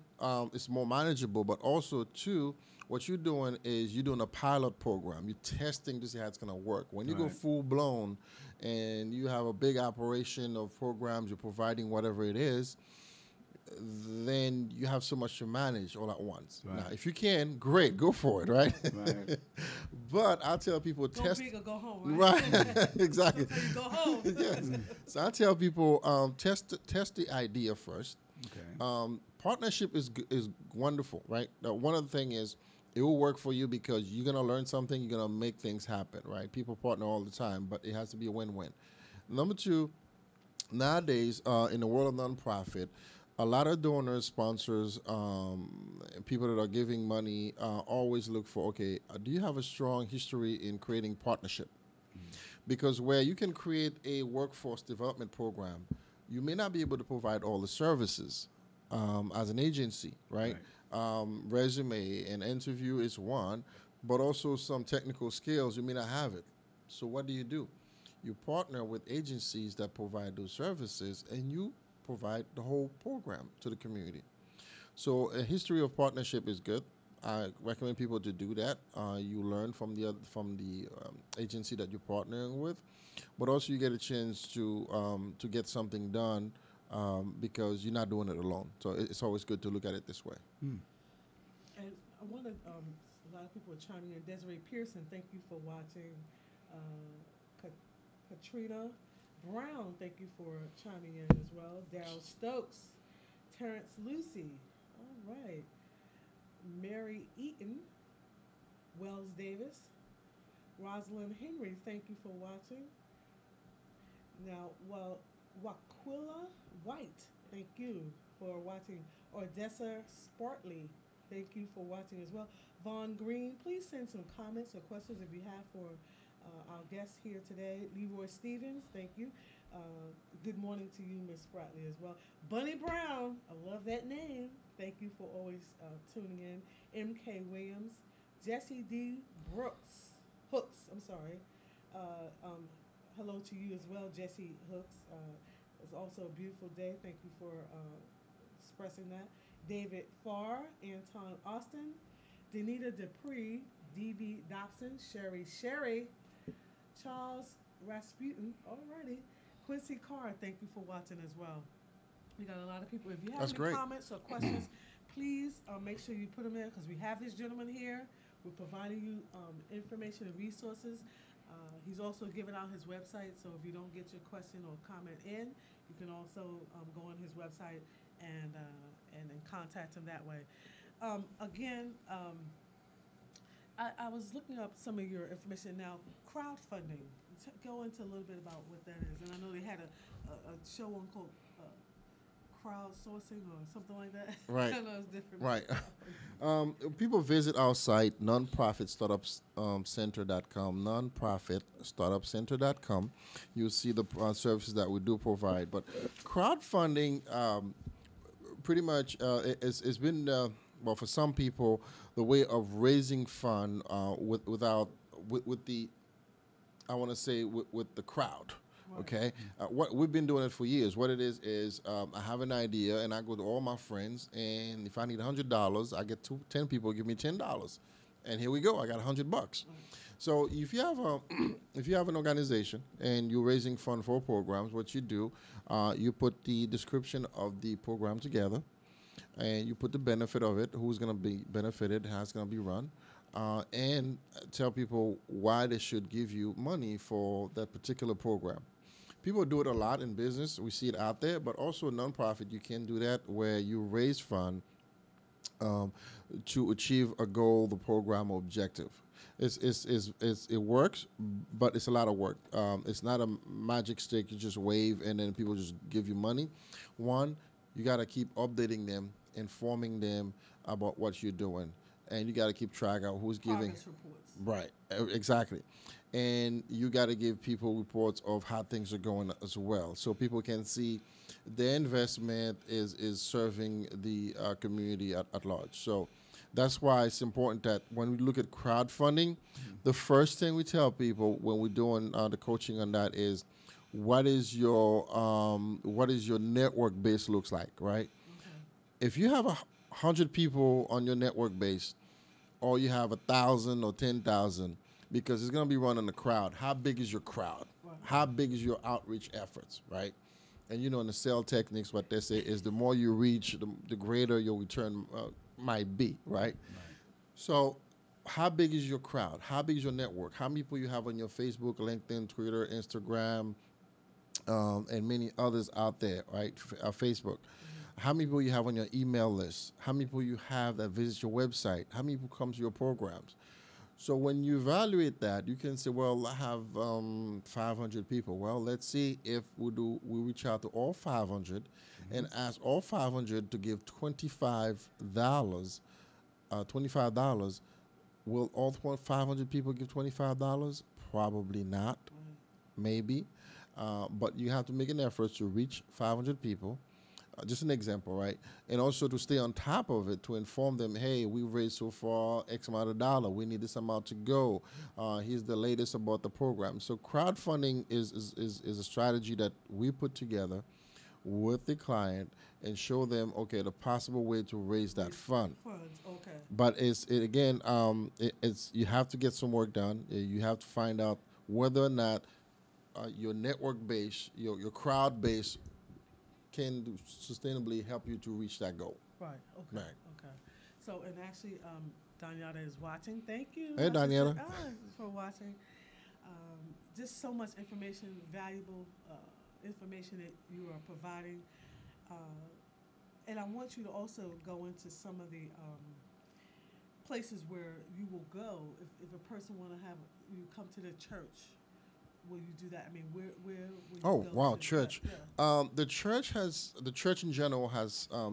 it's more manageable, but also two, what you're doing is you're doing a pilot program. You're testing to see how it's going to work. When you go full-blown and you have a big operation of programs, you're providing whatever it is, then you have so much to manage all at once. Right. Now, if you can, great, go for it, right? Right. But I'll tell people Go test. big or go home, right? Right, exactly. Sometimes you go home. Yes. So I tell people test the idea first. Okay. Partnership is wonderful, right? Now, one of the things is it will work for you because you're gonna learn something. You're gonna make things happen, right? People partner all the time, but it has to be a win-win. Number two, nowadays in the world of nonprofit, a lot of donors, sponsors, people that are giving money always look for, okay, do you have a strong history in creating partnership? Because where you can create a workforce development program, you may not be able to provide all the services as an agency, right? Resume and interview is one, but also some technical skills, you may not have it. So what do? You partner with agencies that provide those services, and you provide the whole program to the community. So a history of partnership is good. I recommend people to do that. You learn from the agency that you're partnering with, but also you get a chance to get something done because you're not doing it alone. So it's always good to look at it this way. And I wanted a lot of people are chiming in. Desiree Pearson, thank you for watching. Katrina Brown, thank you for chiming in as well. Daryl Stokes, Terrence Lucy, all right. Mary Eaton, Wells Davis, Rosalind Henry, thank you for watching. Now, Waquilla White, thank you for watching. Odessa Spartley, thank you for watching as well. Vaughn Green, please send some comments or questions if you have for our guests here today. Leroy Stevens, thank you. Good morning to you, Miss Spratley, as well. Bunny Brown, I love that name. Thank you for always tuning in. M.K. Williams, Jesse D. Hooks, I'm sorry. Hello to you as well, Jesse Hooks. It's also a beautiful day. Thank you for expressing that. David Farr, Anton Austin, Danita Dupree, D.B. Dobson, Sherry, Charles Rasputin, alrighty. Quincy Carr, thank you for watching as well. We got a lot of people. If you have any comments or questions, please make sure you put them in because we have this gentleman here. We're providing you information and resources. He's also giving out his website, so if you don't get your question or comment in, you can also go on his website and contact him that way. Again, I was looking up some of your information now. Crowdfunding. go into a little bit about what that is. And I know they had a show on called crowdsourcing or something like that. Right. I know it's different. Right. People visit our site, nonprofitstartupcenter.com, nonprofitstartupcenter.com. You'll see the services that we do provide. But crowdfunding, pretty much, it's been, well, for some people, the way of raising fund with the, I want to say, with the crowd. Okay, what we've been doing it for years. What it is I have an idea and I go to all my friends, and if I need $100, I get 10 people give me $10, and here we go. I got $100. So if you have a if you have an organization and you're raising fund for programs, what you do, you put the description of the program together, and you put the benefit of it, who's going to be benefited, how it's going to be run. And tell people why they should give you money for that particular program. People do it a lot in business. We see it out there, but also a nonprofit, you can do that where you raise fund to achieve a goal, the program or objective. It works, but it's a lot of work. It's not a magic stick you just wave and then people just give you money. One, you got to keep updating them, informing them about what you're doing. And you got to keep track of who's giving. Reports. Right, exactly. And you got to give people reports of how things are going as well, so people can see their investment is serving the community at large. So that's why it's important that when we look at crowdfunding, the first thing we tell people when we're doing the coaching on that is, what is your network base looks like, right? Okay. If you have 100 people on your network base, or you have 1,000 or 10,000, because it's going to be run on the crowd. How big is your crowd? Right. How big is your outreach efforts, right? And in the sales techniques, what they say is the more you reach, the greater your return might be, right? So how big is your crowd? How big is your network? How many people you have on your Facebook, LinkedIn, Twitter, Instagram, and many others out there, right? Facebook. How many people you have on your email list? How many people you have that visit your website? How many people come to your programs? So when you evaluate that, you can say, well, I have 500 people. Well, let's see if we reach out to all 500 and ask all 500 to give $25. $25. Will all 500 people give $25? Probably not. Maybe. But you have to make an effort to reach 500 people. Just an example, right? And also to stay on top of it, to inform them, hey, we raised so far X amount of dollar. We need this amount to go. Here's the latest about the program. So crowdfunding is a strategy that we put together with the client and show them, okay, the possible way to raise that fund. Funds, okay. But it's you have to get some work done. You have to find out whether or not your network base, your crowd base, can sustainably help you to reach that goal. Right. Okay. Right. Okay. So, and actually, Daniela is watching. Thank you. Hey, Daniela. For watching. Just so much information, valuable information that you are providing. And I want you to also go into some of the places where you will go if a person want to have you come to the church. Will you do that? I mean, where will you go? Wow, church. Yeah. The church in general has a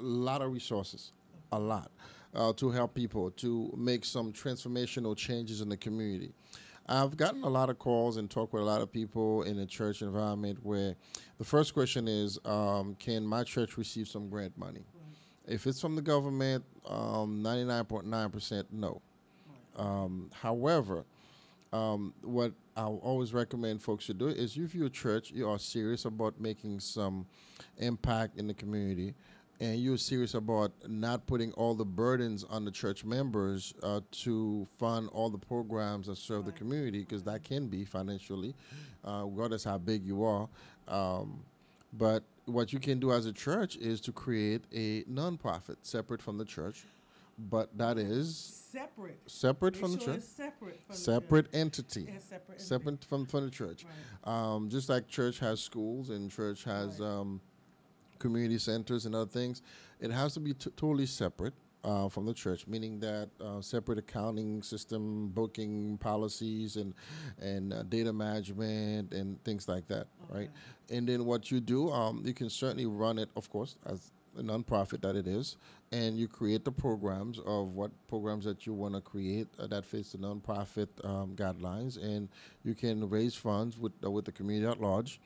lot of resources, a lot, to help people to make some transformational changes in the community. I've gotten a lot of calls and talked with a lot of people in the church environment where the first question is, can my church receive some grant money? Right. If it's from the government, 99.9% no. Right. However, what I'll always recommend folks to do is if you're a church, you are serious about making some impact in the community, and you're serious about not putting all the burdens on the church members to fund all the programs that serve the community, because that can be financially, regardless how big you are. But what you can do as a church is to create a nonprofit separate from the church, but that is separate from the church, separate entity, separate from the church. Right. Just like church has schools and church has community centers and other things, it has to be totally separate. from the church, meaning that separate accounting system, booking policies, and data management and things like that, right? And then what you do, you can certainly run it, of course, as a nonprofit that it is, and you create the programs of what programs that you want to create that fits the nonprofit guidelines, and you can raise funds with the community at large,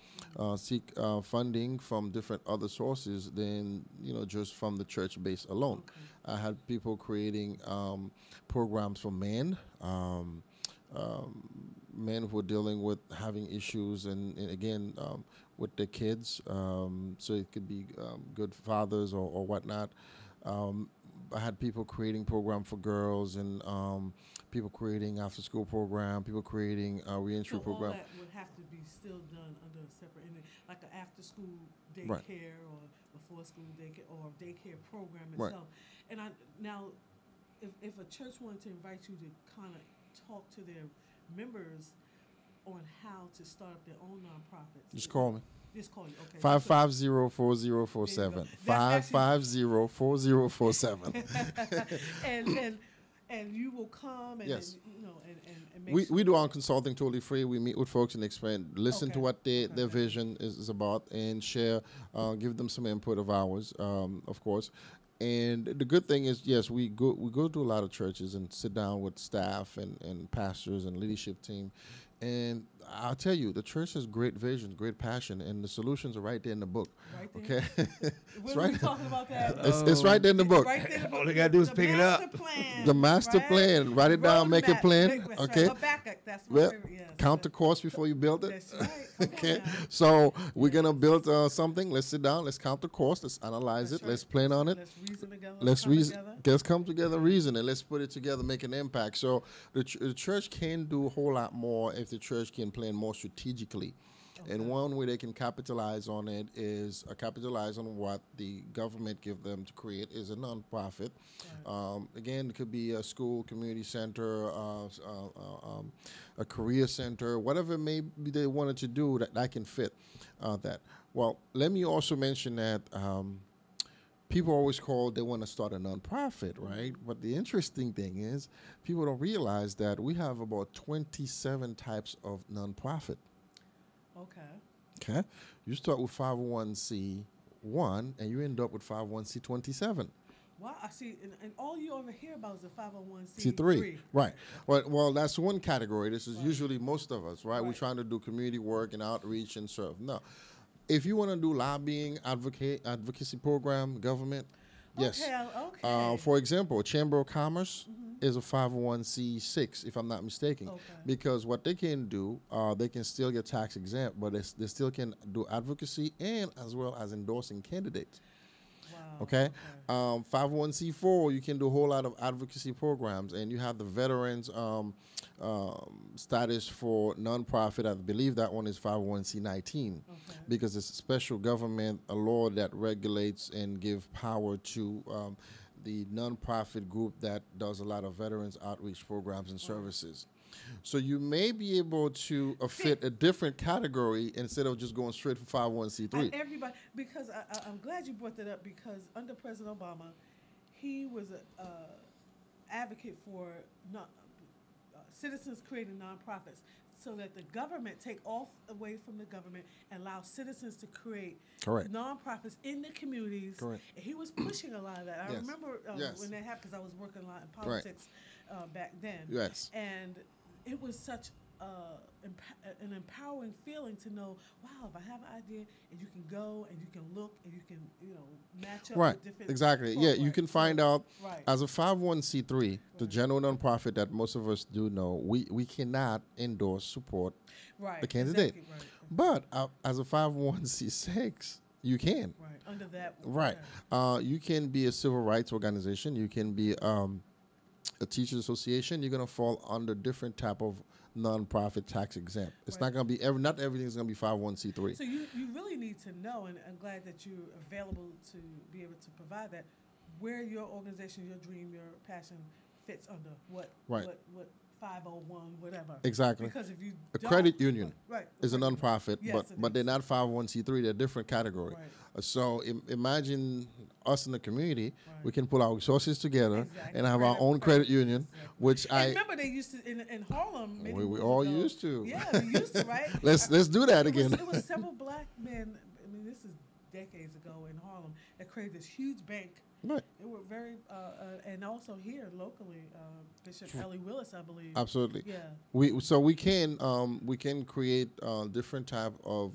seek funding from different other sources than just from the church base alone. I had people creating programs for men. Men who are dealing with having issues and again with their kids, so it could be good fathers or whatnot. I had people creating program for girls and people creating after school program, people creating reentry program. All that would have to be still done under a separate entity, like an after school daycare Right. or before school daycare or daycare program Right. itself. And now, if a church wanted to invite you to kind of talk to their members on how to start up their own nonprofits, Just call me. Just call you, okay. 550-4047. 550-4047. and you will come and Yes. and make We do our consulting totally free. We meet with folks and explain, listen to Okay. what their vision is about, and share, give them some input of ours, of course. And the good thing is, yes, we go to a lot of churches and sit down with staff and pastors and leadership team. And I'll tell you, the church has great vision, great passion, and the solutions are right there in the book. Right there. Okay? When are we talking about that? It's right there in the book. Right there in the book. All they gotta do is The pick it master up. plan, The master right? plan. Write it down, make a Roadmap. plan. Okay. Habakkuk, that's my Well, favorite. Yes. count the cost before you build it. That's right. Come on Okay. now. So we're gonna build something. Let's sit down. Let's count the cost. Let's analyze That's it. Let's right. plan on it. Let's reason together. Let's come reason. together. Let's come together, reason, and let's put it together, make an impact. So the church can do a whole lot more if the church can plan more strategically. And one way they can capitalize on it is capitalize on what the government give them to create is a nonprofit. Again, it could be a school, community center, a career center, whatever it may be they wanted to do that can fit that. Well, let me also mention that people always call, they want to start a nonprofit, right? But the interesting thing is people don't realize that we have about 27 types of nonprofit. Okay. You start with 501c1 and you end up with 501c27. Wow, I see. And all you ever hear about is the 501c3. C3. Right. Well, that's one category. This is usually most of us, right? We're trying to do community work and outreach and serve. No. If you want to do lobbying, advocacy program, government, yes. Okay. For example, Chamber of Commerce is a 501c6, if I'm not mistaken. Because what they can do, they can still get tax exempt, but they still can do advocacy and as well as endorsing candidates. Okay. 501c4, you can do a whole lot of advocacy programs, and you have the veterans status for nonprofit. I believe that one is 501c19 because it's a special government, a law that regulates and give power to the nonprofit group that does a lot of veterans outreach programs and services. So you may be able to fit a different category instead of just going straight for 501c3. Everybody, because I'm glad you brought that up, because under President Obama, he was an advocate for citizens creating nonprofits so that the government take off away from the government and allow citizens to create nonprofits in the communities. Correct. And he was pushing a lot of that. I remember when that happened because I was working a lot in politics back then. Yes. And it was such an empowering feeling to know, wow, if I have an idea and you can go and you can look and you can, match up with different Exactly. Yeah, you can find out Right. as a 501c3, the general nonprofit that most of us do know, we cannot endorse, support the candidate. Exactly, right. But as a 501c6, you can. Right, under that one. Right. You can be a civil rights organization. You can be a teachers association. You're going to fall under different type of nonprofit tax exempt. It's not going to be not everything's going to be 501c3. So you really need to know, and I'm glad that you're available to be able to provide that, where your organization, your dream, your passion fits under what 501 whatever. Exactly. Because if you a don't- credit union right, is a nonprofit, Yes, it but is. they're not 501c3. They're a different category. Right. So imagine us in the community. We can pull our resources together Exactly. and have our own credit union, which And I remember they used to in Harlem. Many we moons all ago. used to. Yeah, we used to, right? let's do that again. It was several black men. I mean, this is decades ago in Harlem that created this huge bank. Right. They were very, and also here locally, Bishop Ellie Willis, I believe. Absolutely. Yeah. We can create different type of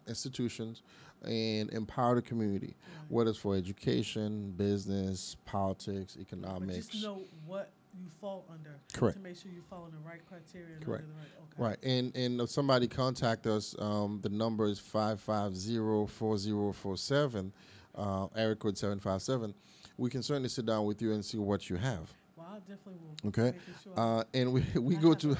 institutions and empower the community, whether it's for education, business, politics, But economics. just know what you fall under. Correct. To make sure you follow the right criteria. And Correct. under the right, okay. Right, and if somebody contact us, the number is 550-4047, area code 757. We can certainly sit down with you and see what you have. Well, I definitely will. Okay, Sure. and we go to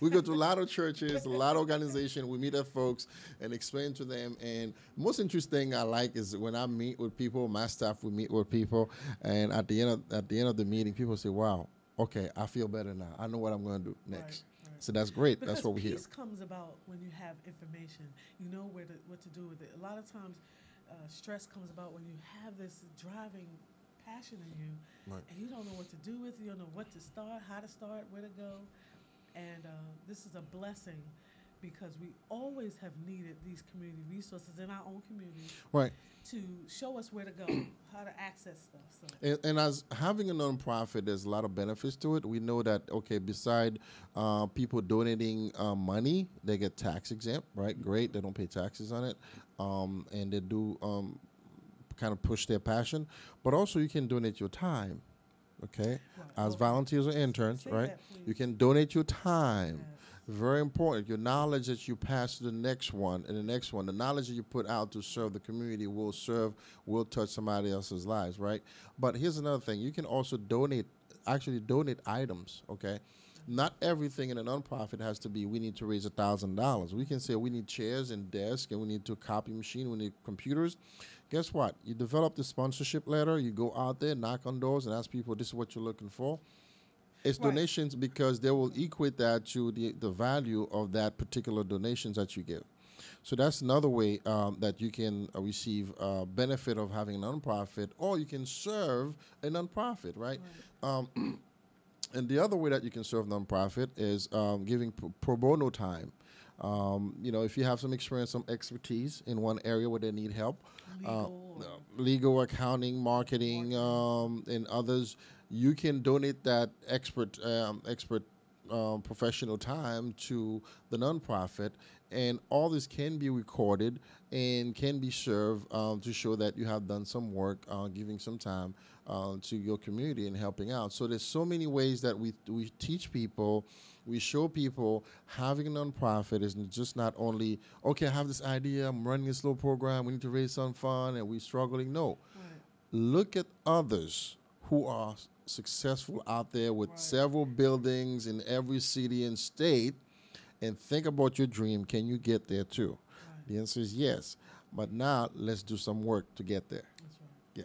we go to a lot of churches, a lot of organizations. We meet at folks and explain to them. And most interesting I like is when I meet with people, my staff, we meet with people, and at the end of the meeting, people say, "Wow, okay, I feel better now. I know what I'm going to do next." Right. So that's great. Because that's what we hear. peace comes about when you have information. You know what to do with it. A lot of times, stress comes about when you have this driving passion in you, Right. and you don't know what to do with it. You don't know what to start, how to start, where to go. And this is a blessing because we always have needed these community resources in our own community, Right. to show us where to go, how to access stuff. So. And as having a nonprofit, there's a lot of benefits to it. We know that, okay, beside people donating money, they get tax exempt, right? Great, they don't pay taxes on it. And they do kind of push their passion. But also you can donate your time, okay? As volunteers or interns, Say right? that, You can donate your time. Very important. Your knowledge that you pass to the next one and the next one, the knowledge that you put out to serve the community will touch somebody else's lives, right? But here's another thing. You can also donate items, okay? Not everything in a nonprofit has to be, we need to raise $1,000. We can say we need chairs and desks, and we need copy machine, we need computers. Guess what? You develop the sponsorship letter, you go out there, knock on doors, and ask people, this is what you're looking for. It's donations because they will equate that to the value of that particular donations that you give. So that's another way that you can receive benefit of having a nonprofit, or you can serve a nonprofit, right? And the other way that you can serve nonprofit is giving pro bono time. If you have some experience, some expertise in one area where they need help, legal, accounting, marketing, and others, you can donate that expert professional time to the nonprofit, and all this can be recorded and can be served to show that you have done some work, giving some time to your community and helping out. So there's so many ways that we teach people, we show people having a nonprofit is just not only, okay, I have this idea, I'm running this little program, we need to raise some fund, and we're struggling. No. Look at others who are successful out there with several buildings in every city and state, and think about your dream. Can you get there too? The answer is yes. But now let's do some work to get there. That's right. Yeah.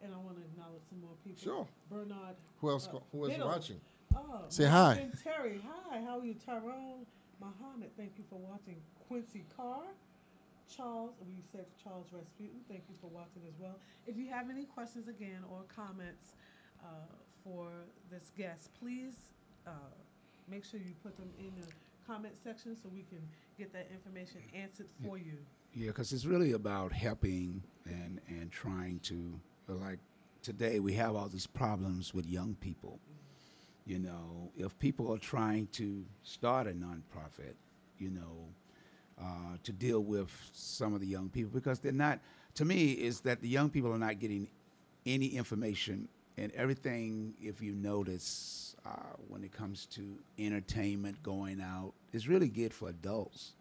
And I want to acknowledge some more people. Sure. Bernard. Who else Biddle. watching? Oh, Say hi. And Terry, hi. How are you? Tyrone Muhammad, thank you for watching. Quincy Carr. Charles, we said Charles Rasputin, thank you for watching as well. If you have any questions again or comments for this guest, please make sure you put them in the comment section so we can get that information answered for you. Yeah, because it's really about helping and trying to, like today we have all these problems with young people. You know, if people are trying to start a nonprofit, to deal with some of the young people, because they're not, to me, is that the young people are not getting any information and everything. If you notice, when it comes to entertainment going out, is really good for adults.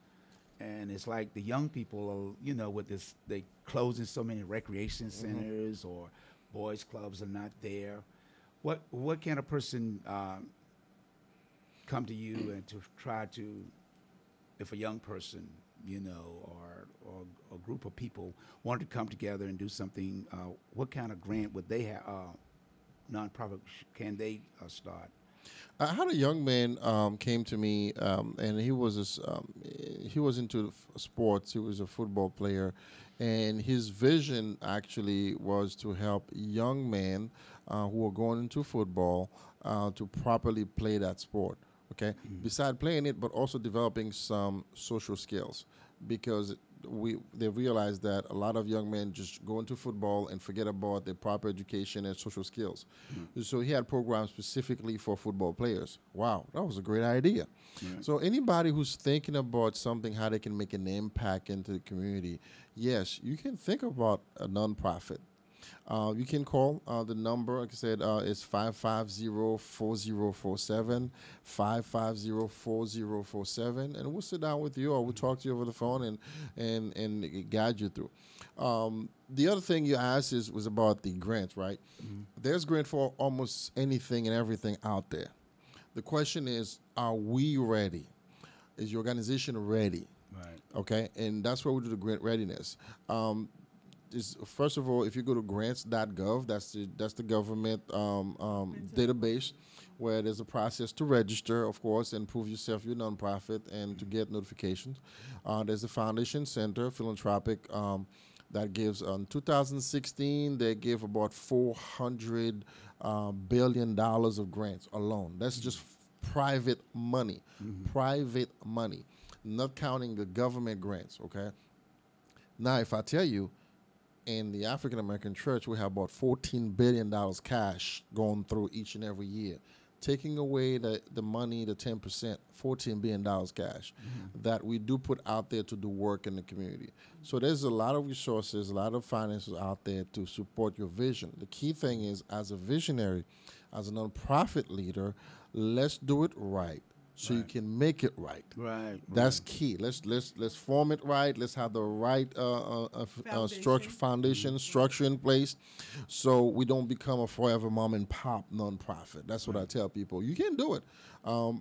And it's like the young people are, with this, they closing so many recreation centers or boys clubs are not there. What can a person come to you and to try to, if a young person, or a group of people want to come together and do something, what kind of grant would they have, nonprofit can they start? I had a young man came to me, and he was into sports. He was a football player, and his vision actually was to help young men who are going into football to properly play that sport. Okay, beside playing it, but also developing some social skills, because they realize that a lot of young men just go into football and forget about their proper education and social skills. So he had programs specifically for football players. Wow, that was a great idea. So anybody who's thinking about something, how they can make an impact into the community, yes, you can think about a nonprofit. You can call the number, like I said, it's 550-4047, 550-4047, and we'll sit down with you, or we'll talk to you over the phone and guide you through. The other thing you asked was about the grants, right? There's grant for almost anything and everything out there. The question is, are we ready? Is your organization ready? Right. Okay, and that's where we do the grant readiness. First of all, if you go to grants.gov, that's the government database, where there's a process to register, of course, and prove yourself you're a nonprofit and to get notifications. There's the Foundation Center, philanthropic, that gives, in 2016, they gave about $400 billion of grants alone. That's just private money, not counting the government grants, okay? Now, if I tell you, in the African American church, we have about $14 billion cash going through each and every year. Taking away the money, the 10%, $14 billion cash that we do put out there to do work in the community. So there's a lot of resources, a lot of finances out there to support your vision. The key thing is, as a visionary, as a nonprofit leader, let's do it right. So you can make it right. That's key. Let's form it right. Let's have the right structure in place, so we don't become a forever mom and pop nonprofit. That's what I tell people. You can do it.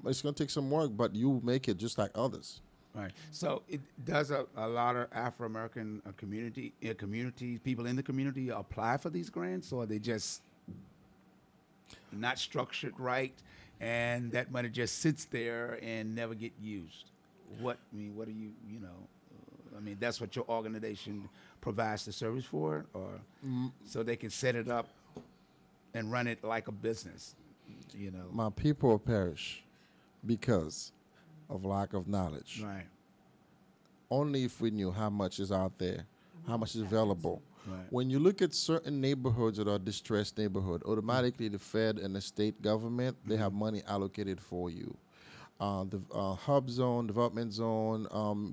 It's going to take some work, but you make it just like others. Right. So does a lot of Afro-American communities, people in the community, apply for these grants, or are they just not structured right, and that money just sits there and never get used? What do you that's what your organization provides the service for, or so they can set it up and run it like a business, My people perish because of lack of knowledge. Right. Only if we knew how much is out there, how much is available. Right. When you look at certain neighborhoods that are distressed neighborhood, automatically the Fed and the state government, they have money allocated for you. The hub zone, development zone,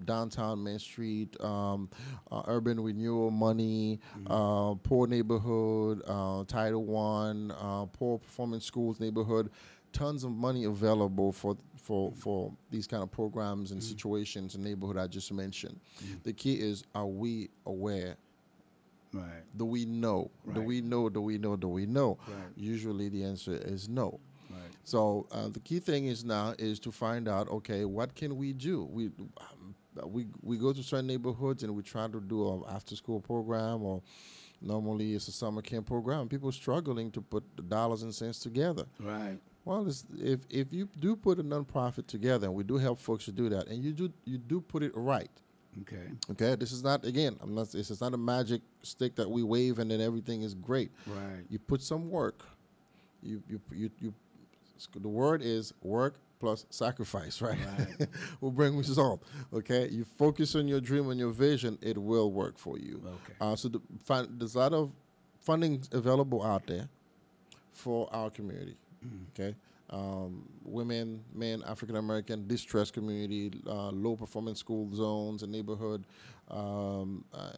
downtown Main Street, urban renewal money, poor neighborhood, Title I, poor performing schools neighborhood, tons of money available for these kind of programs and situations in neighborhood I just mentioned. The key is, are we aware? Right. Do we know? Right. Do we know? Do we know? Do we know? Right. Usually the answer is no. Right. So the key thing is now is to find out, okay, what can we do? We go to certain neighborhoods and we try to do an after-school program, or normally it's a summer camp program. People struggling to put the dollars and cents together. Right. Well, if you do put a nonprofit together, and we do help folks to do that, and you do put it right. Okay. This is not, again, this is not a magic stick that we wave and then everything is great. Right. You put some work. The word is work plus sacrifice, right? Will bring result. Okay. You focus on your dream and your vision, it will work for you. Okay. So there's a lot of funding available out there for our community. Okay. Women, men, African American, distressed community, low performance school zones and neighborhood,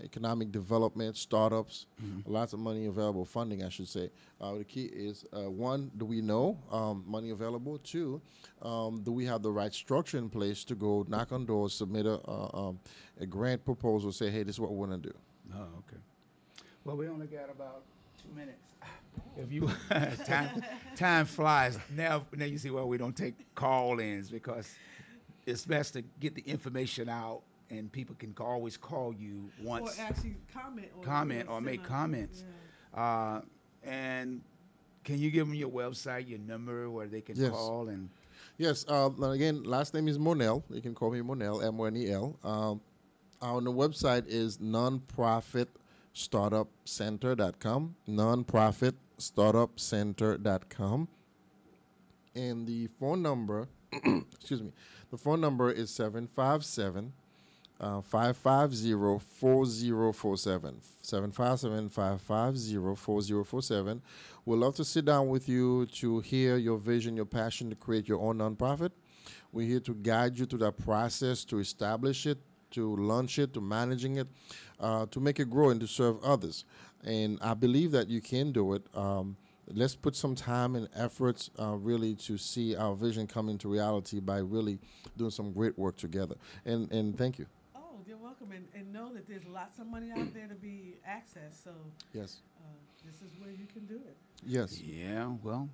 economic development, startups, lots of money available, funding, I should say. The key is, one, do we know money available? Two, do we have the right structure in place to go knock on doors, submit a grant proposal, say, hey, this is what we want to do. Oh, okay. Well, we only got about 2 minutes. If you time flies. Now you see why we don't take call-ins, because it's best to get the information out, and people can always call you once. Or actually comment or make comments. Yeah. And can you give them your website, your number, where they can Yes. call? And Yes. Again, last name is Monel. You can call me Monel, Monel. On the website is nonprofitstartupcenter.com, nonprofitstartupcenter.com. And the phone number, excuse me, the phone number is 757 550-4047. 757-550-4047. We'd love to sit down with you to hear your vision, your passion to create your own nonprofit. We're here to guide you through that process, to establish it, to launch it, to managing it, to make it grow and to serve others. And I believe that you can do it. Let's put some time and efforts really to see our vision come into reality by really doing some great work together. And thank you. You're welcome, and know that there's lots of money out there to be accessed. So yes, this is where you can do it. Yes. Yeah. Well,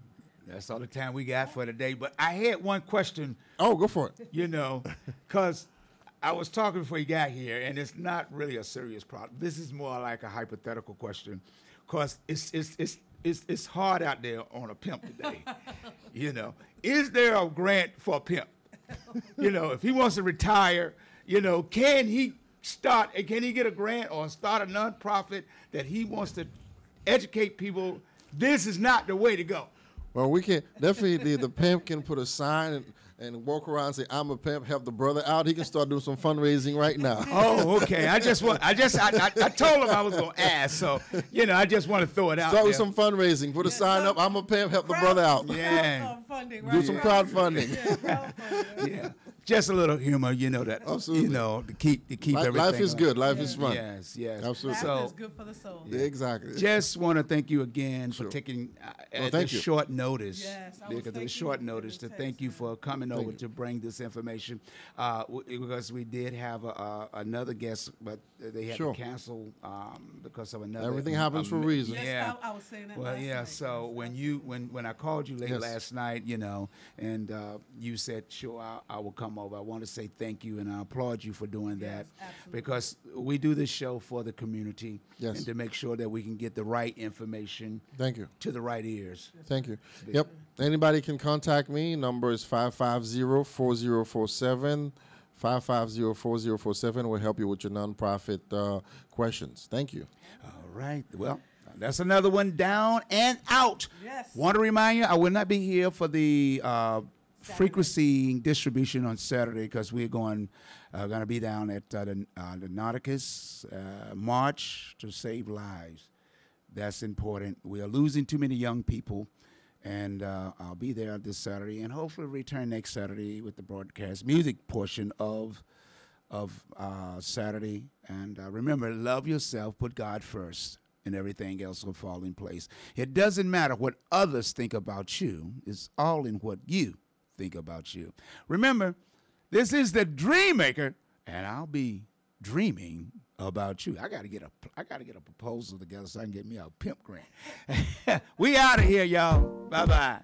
that's all the time we got for today. But I had one question. Oh, go for it. You know, because I was talking before you got here, and it's not really a serious problem. This is more like a hypothetical question, because it's hard out there on a pimp today. You know, is there a grant for a pimp? You know, if he wants to retire. You know, can he get a grant or start a nonprofit that he wants to educate people? This is not the way to go. Well, we can definitely, the pimp can put a sign and walk around and say, I'm a pimp, help the brother out. He can start doing some fundraising right now. Oh, okay. I told him I was going to ask. So, you know, I just want to throw it out Start there. with some fundraising. Put a sign up, I'm a pimp, help the brother out. Yeah. Do some crowdfunding. Yeah. Just a little humor, you know that. Absolutely. You know, to keep everything. Life is up. good. Life is fun. Yes, yes. Absolutely. Laughter is good for the soul. Yeah, exactly. Just want to thank you again for taking thank you. short notice. Yes, because it was short notice to thank you for coming over to bring this information. Because we did have another guest, but they had to cancel because of another. Everything happens for a reason. Yes, Yeah. I was saying that. Well, last yeah. night. So when I called you late Yes. last night, you know, and you said, sure, I will come over. I want to say thank you, and I applaud you for doing that, because we do this show for the community, Yes. and to make sure that we can get the right information. Thank you. To the right ears. Thank you. Yep. Anybody can contact me. Number is 550-4047. 550-4047 will help you with your nonprofit questions. Thank you. All right. Well, that's another one down and out. Yes. Want to remind you, I will not be here for the frequency distribution on Saturday, because we're going to be down at the Nauticus March to Save Lives. That's important. We are losing too many young people, and I'll be there this Saturday, and hopefully return next Saturday with the broadcast music portion of Saturday. And remember, love yourself, put God first, and everything else will fall in place. It doesn't matter what others think about you. It's all in what you think about you. Remember, this is the Dream Maker, and I'll be dreaming about you. I gotta get a proposal together so I can get me a pimp grant. We out of here, y'all. Bye-bye.